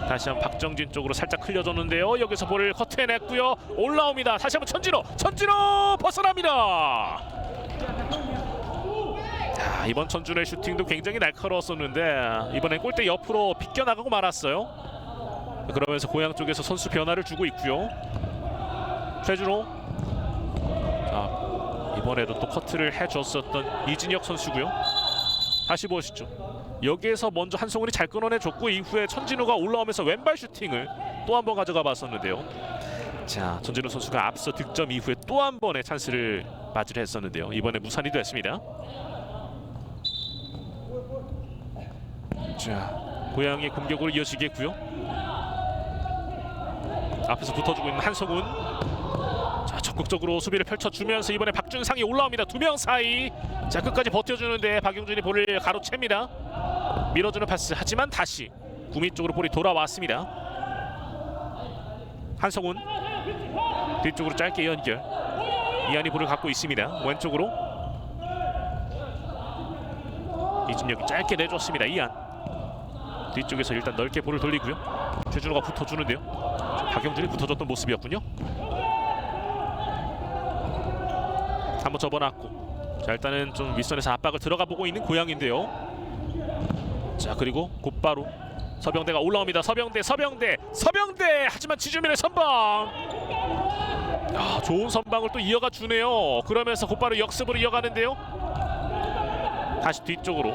A: 다시 한번 박정진 쪽으로 살짝 흘려줬는데요. 여기서 볼을 커트해냈고요. 올라옵니다. 다시 한번 천진호 벗어납니다. 자, 이번 천준의 슈팅도 굉장히 날카로웠었는데 이번엔 골대 옆으로 비껴나가고 말았어요. 그러면서 고향 쪽에서 선수 변화를 주고 있고요. 최준호. 이번에도 또 커트를 해줬었던 이진혁 선수고요. 다시 보시죠. 여기에서 먼저 한송은이 잘 끊어내줬고 이후에 천진우가 올라오면서 왼발 슈팅을 또 한 번 가져가 봤었는데요. 자, 천진우 선수가 앞서 득점 이후에 또 한 번의 찬스를 맞이를 했었는데요. 이번에 무산이 됐습니다. 자, 고향의 공격으로 이어지겠고요. 앞에서 붙어주고 있는 한성훈. 자, 적극적으로 수비를 펼쳐주면서 이번에 박준상이 올라옵니다. 두 명 사이. 자, 끝까지 버텨주는데 박용준이 볼을 가로챕니다. 밀어주는 패스 하지만 다시 구미 쪽으로 볼이 돌아왔습니다. 한성훈 뒤쪽으로 짧게 연결. 이한이 볼을 갖고 있습니다. 왼쪽으로 이진혁이 짧게 내줬습니다. 이한 뒤쪽에서 일단 넓게 볼을 돌리고요. 최준호가 붙어주는데요. 박용준이 붙어줬던 모습이었군요. 한번 접어놨고, 자, 일단은 좀 윗선에서 압박을 들어가 보고 있는 고향인데요. 자, 그리고 곧바로 서병대가 올라옵니다. 서병대 하지만 지주민의 선방. 좋은 선방을 또 이어가 주네요. 그러면서 곧바로 역습으로 이어가는데요. 다시 뒤쪽으로.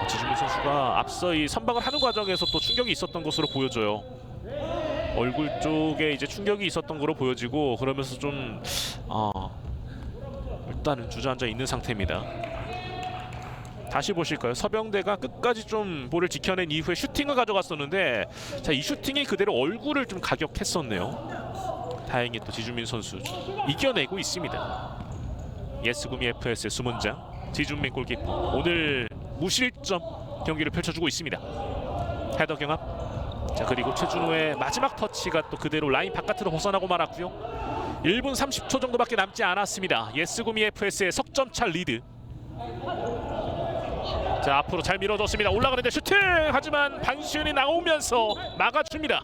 A: 지주민 선수가 앞서 이 선방을 하는 과정에서 또 충격이 있었던 것으로 보여져요. 얼굴 쪽에 이제 충격이 있었던 거로 보여지고, 그러면서 좀 일단은 주저앉아 있는 상태입니다. 다시 보실까요? 서병대가 끝까지 좀 볼을 지켜낸 이후에 슈팅을 가져갔었는데, 자, 이 슈팅이 그대로 얼굴을 좀 가격했었네요. 다행히 또 지준민 선수 이겨내고 있습니다. 예스구미 FS의 수문장 지준민 골키퍼 오늘 무실점 경기를 펼쳐주고 있습니다. 헤더 경합. 자, 그리고 최준호의 마지막 터치가 또 그대로 라인 바깥으로 벗어나고 말았고요. 1분 30초 정도밖에 남지 않았습니다. 예스구미 FS의 석점차 리드. 자, 앞으로 잘 밀어줬습니다. 올라가는데 슈팅! 하지만 반수현이 나오면서 막아줍니다.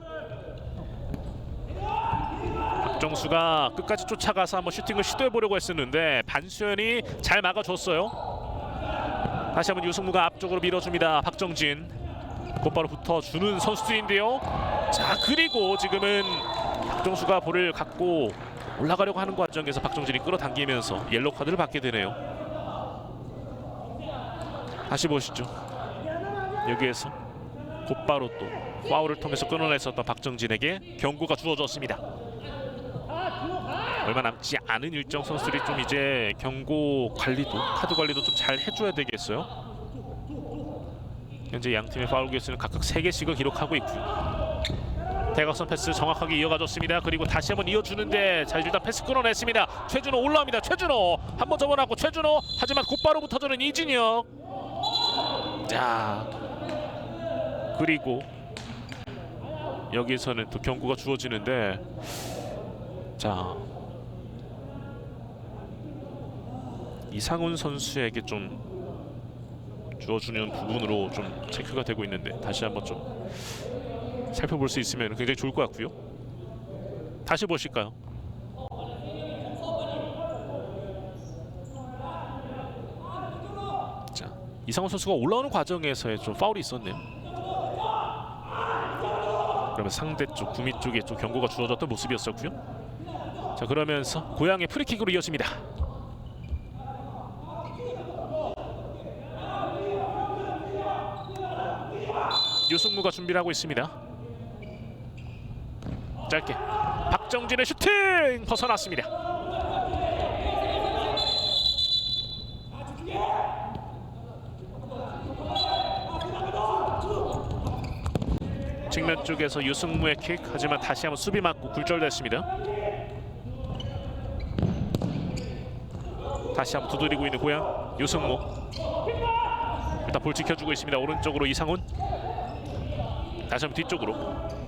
A: 박정수가 끝까지 쫓아가서 한번 슈팅을 시도해보려고 했었는데 반수현이 잘 막아줬어요. 다시 한번 유승무가 앞쪽으로 밀어줍니다. 박정진 곧바로 붙어주는 선수들인데요. 자, 그리고 지금은 박정수가 볼을 갖고 올라가려고 하는 과정에서 박정진이 끌어당기면서 옐로우 카드를 받게 되네요. 다시 보시죠. 여기에서 곧바로 또 파울을 통해서 끊어냈었던 박정진에게 경고가 주어졌습니다. 얼마 남지 않은 일정 선수들이 좀 이제 경고 관리도, 카드 관리도 좀 잘 해줘야 되겠어요. 현재 양 팀의 파울 개수는 각각 3개씩을 기록하고 있고요. 대각선 패스 정확하게 이어가줬습니다. 그리고 다시 한번 이어주는데 자, 일단 패스 끊어냈습니다. 최준호 올라옵니다. 최준호 한번 접어놨고 최준호, 하지만 곧바로 붙어주는 이진혁. 자, 그리고 여기서는 또 경고가 주어지는데, 자, 이상훈 선수에게 좀 주어주는 부분으로 좀 체크가 되고 있는데 다시 한번 좀 살펴볼 수 있으면 굉장히 좋을 것 같고요. 다시 보실까요? 자, 이상훈 선수가 올라오는 과정에서의 좀 파울이 있었네요. 그러면 상대 쪽 구미 쪽에 좀 경고가 주어졌던 모습이었었고요. 자, 그러면서 고향의 프리킥으로 이어집니다. 유승무가 준비를 하고 있습니다. 짧게 박정진의 슈팅 벗어났습니다. 측면 쪽에서 유승무의 킥, 하지만 다시 한번 수비 맞고 굴절됐습니다. 다시 한번 두드리고 있는 고향 유승무. 일단 볼 지켜주고 있습니다. 오른쪽으로 이상훈, 다시 한번 뒤쪽으로.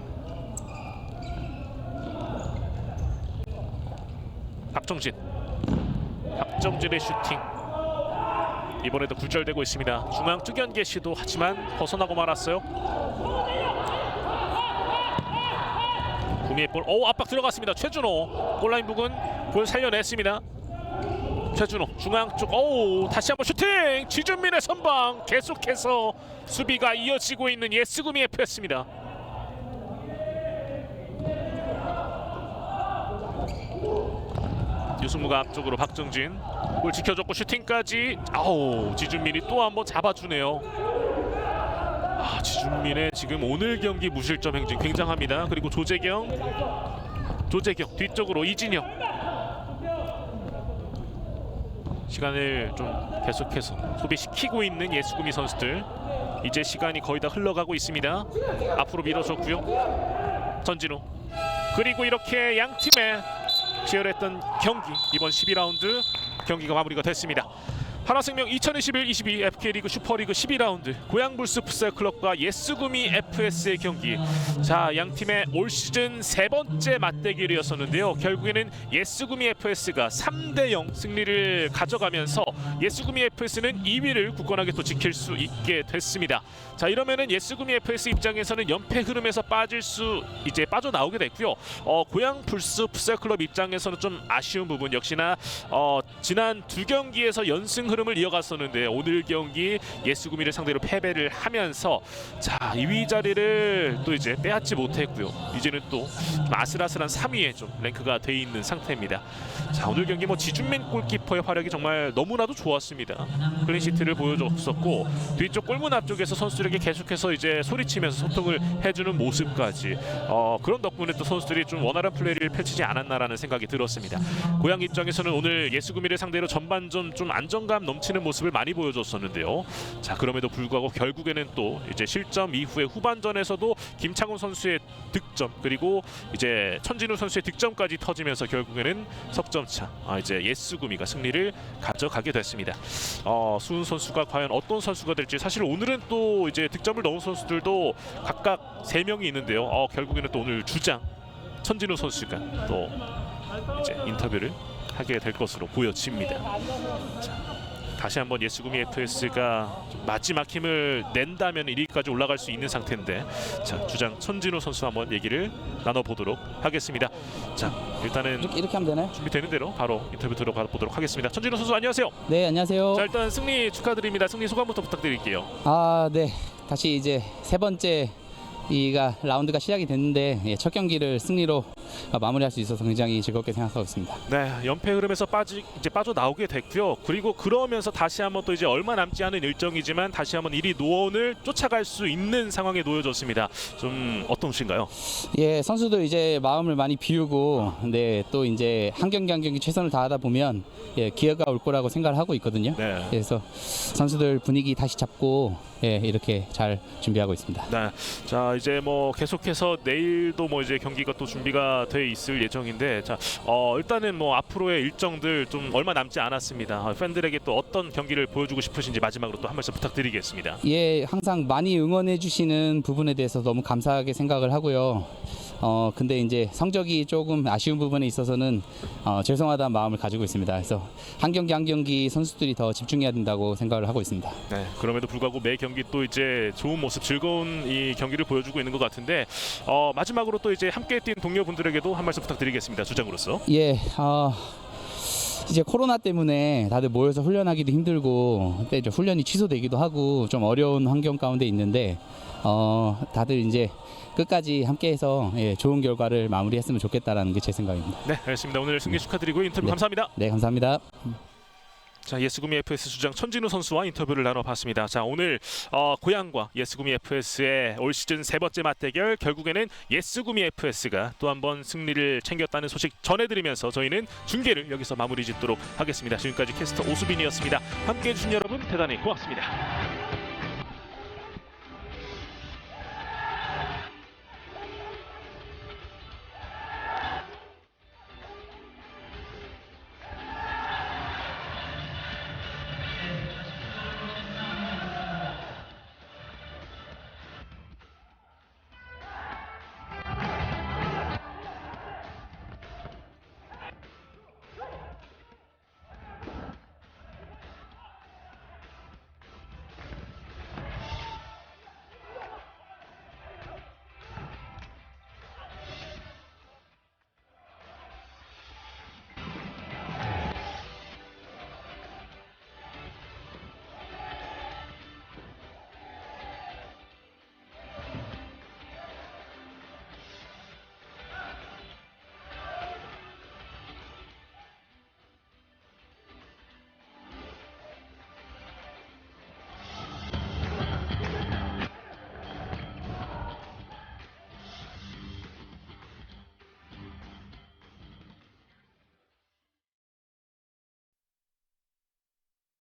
A: 박정진, 박정진의 슈팅 이번에도 굴절되고 있습니다. 중앙 뚜견개 시도, 하지만 벗어나고 말았어요. 구미의 볼, 압박 들어갔습니다. 최준호 골라인 부근 볼 살려냈습니다. 최준호 중앙 쪽, 다시 한번 슈팅! 지준민의 선방, 계속해서 수비가 이어지고 있는 예스구미 FS입니다. 유승무가 앞쪽으로 박정진 볼 지켜줬고 슈팅까지. 지준민이 또 한번 잡아주네요. 지준민의 지금 오늘 경기 무실점 행진 굉장합니다. 그리고 조재경 뒤쪽으로 이진혁. 시간을 좀 계속해서 소비시키고 있는 예스구미 선수들. 이제 시간이 거의 다 흘러가고 있습니다. 앞으로 밀어줬고요. 전진우. 그리고 이렇게 양 팀의 치열했던 경기, 이번 12라운드 경기가 마무리가 됐습니다. 하나생명 2021-22 FK리그 슈퍼리그 12라운드 고양불스 풋살클럽과 예스구미 FS의 경기. 자, 양팀의 올 시즌 3번째 맞대결이었었는데요. 결국에는 예스구미 FS가 3대0 승리를 가져가면서 예스구미 FS는 2위를 굳건하게 또 지킬 수 있게 됐습니다. 자, 이러면은 예스구미 FS 입장에서는 연패 흐름에서 이제 빠져나오게 됐고요. 고양불스 풋살클럽 입장에서는 좀 아쉬운 부분, 역시나 지난 2경기에서 연승 흐름을 이어갔었는데 오늘 경기 예스구미를 상대로 패배를 하면서 자, 2위 자리를 또 이제 빼앗지 못했고요. 이제는 또 좀 아슬아슬한 3위에 좀 랭크가 돼 있는 상태입니다. 자, 오늘 경기 지준민 골키퍼의 활약이 정말 너무나도 좋았습니다. 클린시트를 보여줬었고 뒤쪽 골문 앞쪽에서 선수들에게 계속해서 이제 소리치면서 소통을 해주는 모습까지, 그런 덕분에 또 선수들이 좀 원활한 플레이를 펼치지 않았나라는 생각이 들었습니다. 고양 입장에서는 오늘 예스구미를 상대로 전반전 좀 안정감 넘치는 모습을 많이 보여줬었는데요. 자, 그럼에도 불구하고 결국에는 또 이제 실점 이후에 후반전에서도 김창훈 선수의 득점, 그리고 이제 천진우 선수의 득점까지 터지면서 결국에는 석점차, 이제 예스구미가 승리를 가져가게 됐습니다. 수훈 선수가 과연 어떤 선수가 될지, 사실 오늘은 또 이제 득점을 넣은 선수들도 각각 3명이 있는데요. 결국에는 또 오늘 주장 천진우 선수가 또 이제 인터뷰를 하게 될 것으로 보여집니다. 자, 다시 한번 예스구미 FS가 마지막 힘을 낸다면 1위까지 올라갈 수 있는 상태인데, 자, 주장 천진우 선수 한번 얘기를 나눠보도록 하겠습니다. 자, 일단은
S: 이렇게 하면 되나요?
A: 준비되는 대로 바로 인터뷰 들어가 보도록 하겠습니다. 천진우 선수 안녕하세요.
S: 네, 안녕하세요.
A: 자, 일단 승리 축하드립니다. 승리 소감부터 부탁드릴게요.
S: 네. 다시 이제 세 번째 라운드가 시작이 됐는데 첫 경기를 승리로 마무리할 수 있어서 굉장히 즐겁게 생각하고 있습니다.
A: 네, 연패 흐름에서 이제 빠져나오게 됐고요. 그리고 그러면서 다시 한번 또 이제 얼마 남지 않은 일정이지만 다시 한번 1위 노원을 쫓아갈 수 있는 상황에 놓여졌습니다. 좀 어떠신가요?
S: 예, 선수도 이제 마음을 많이 비우고 또 이제 한 경기 최선을 다하다 보면 기회가 올 거라고 생각을 하고 있거든요.
A: 네.
S: 그래서 선수들 분위기 다시 잡고 이렇게 잘 준비하고 있습니다.
A: 네, 자 이제 뭐 계속해서 내일도 뭐 이제 경기가 또 준비가 돼 있을 예정인데, 자 일단은 뭐 앞으로의 일정들 좀 얼마 남지 않았습니다. 팬들에게 또 어떤 경기를 보여주고 싶으신지 마지막으로 또 한 말씀 부탁드리겠습니다.
S: 예, 항상 많이 응원해 주시는 부분에 대해서 너무 감사하게 생각을 하고요. 근데 이제 성적이 조금 아쉬운 부분에 있어서는 죄송하다는 마음을 가지고 있습니다. 그래서 한 경기 선수들이 더 집중해야 된다고 생각을 하고 있습니다.
A: 네, 그럼에도 불구하고 매 경기 또 이제 좋은 모습, 즐거운 이 경기를 보여주고 있는 것 같은데, 마지막으로 또 이제 함께 뛴 동료분들에게도 한 말씀 부탁드리겠습니다. 주장으로서.
S: 예, 이제 코로나 때문에 다들 모여서 훈련하기도 힘들고 그때 이제 훈련이 취소되기도 하고 좀 어려운 환경 가운데 있는데 다들 이제 끝까지 함께해서 좋은 결과를 마무리했으면 좋겠다라는 게 제 생각입니다.
A: 네, 알겠습니다. 오늘 승리 축하드리고 인터뷰 감사합니다.
S: 네, 감사합니다.
A: 자, 예스구미 FS 주장 천진우 선수와 인터뷰를 나눠봤습니다. 자, 오늘 고양과 예스구미 FS의 올 시즌 세 번째 맞대결, 결국에는 예스구미 FS가 또 한 번 승리를 챙겼다는 소식 전해드리면서 저희는 중계를 여기서 마무리 짓도록 하겠습니다. 지금까지 캐스터 오수빈이었습니다. 함께해 주신 여러분 대단히 고맙습니다.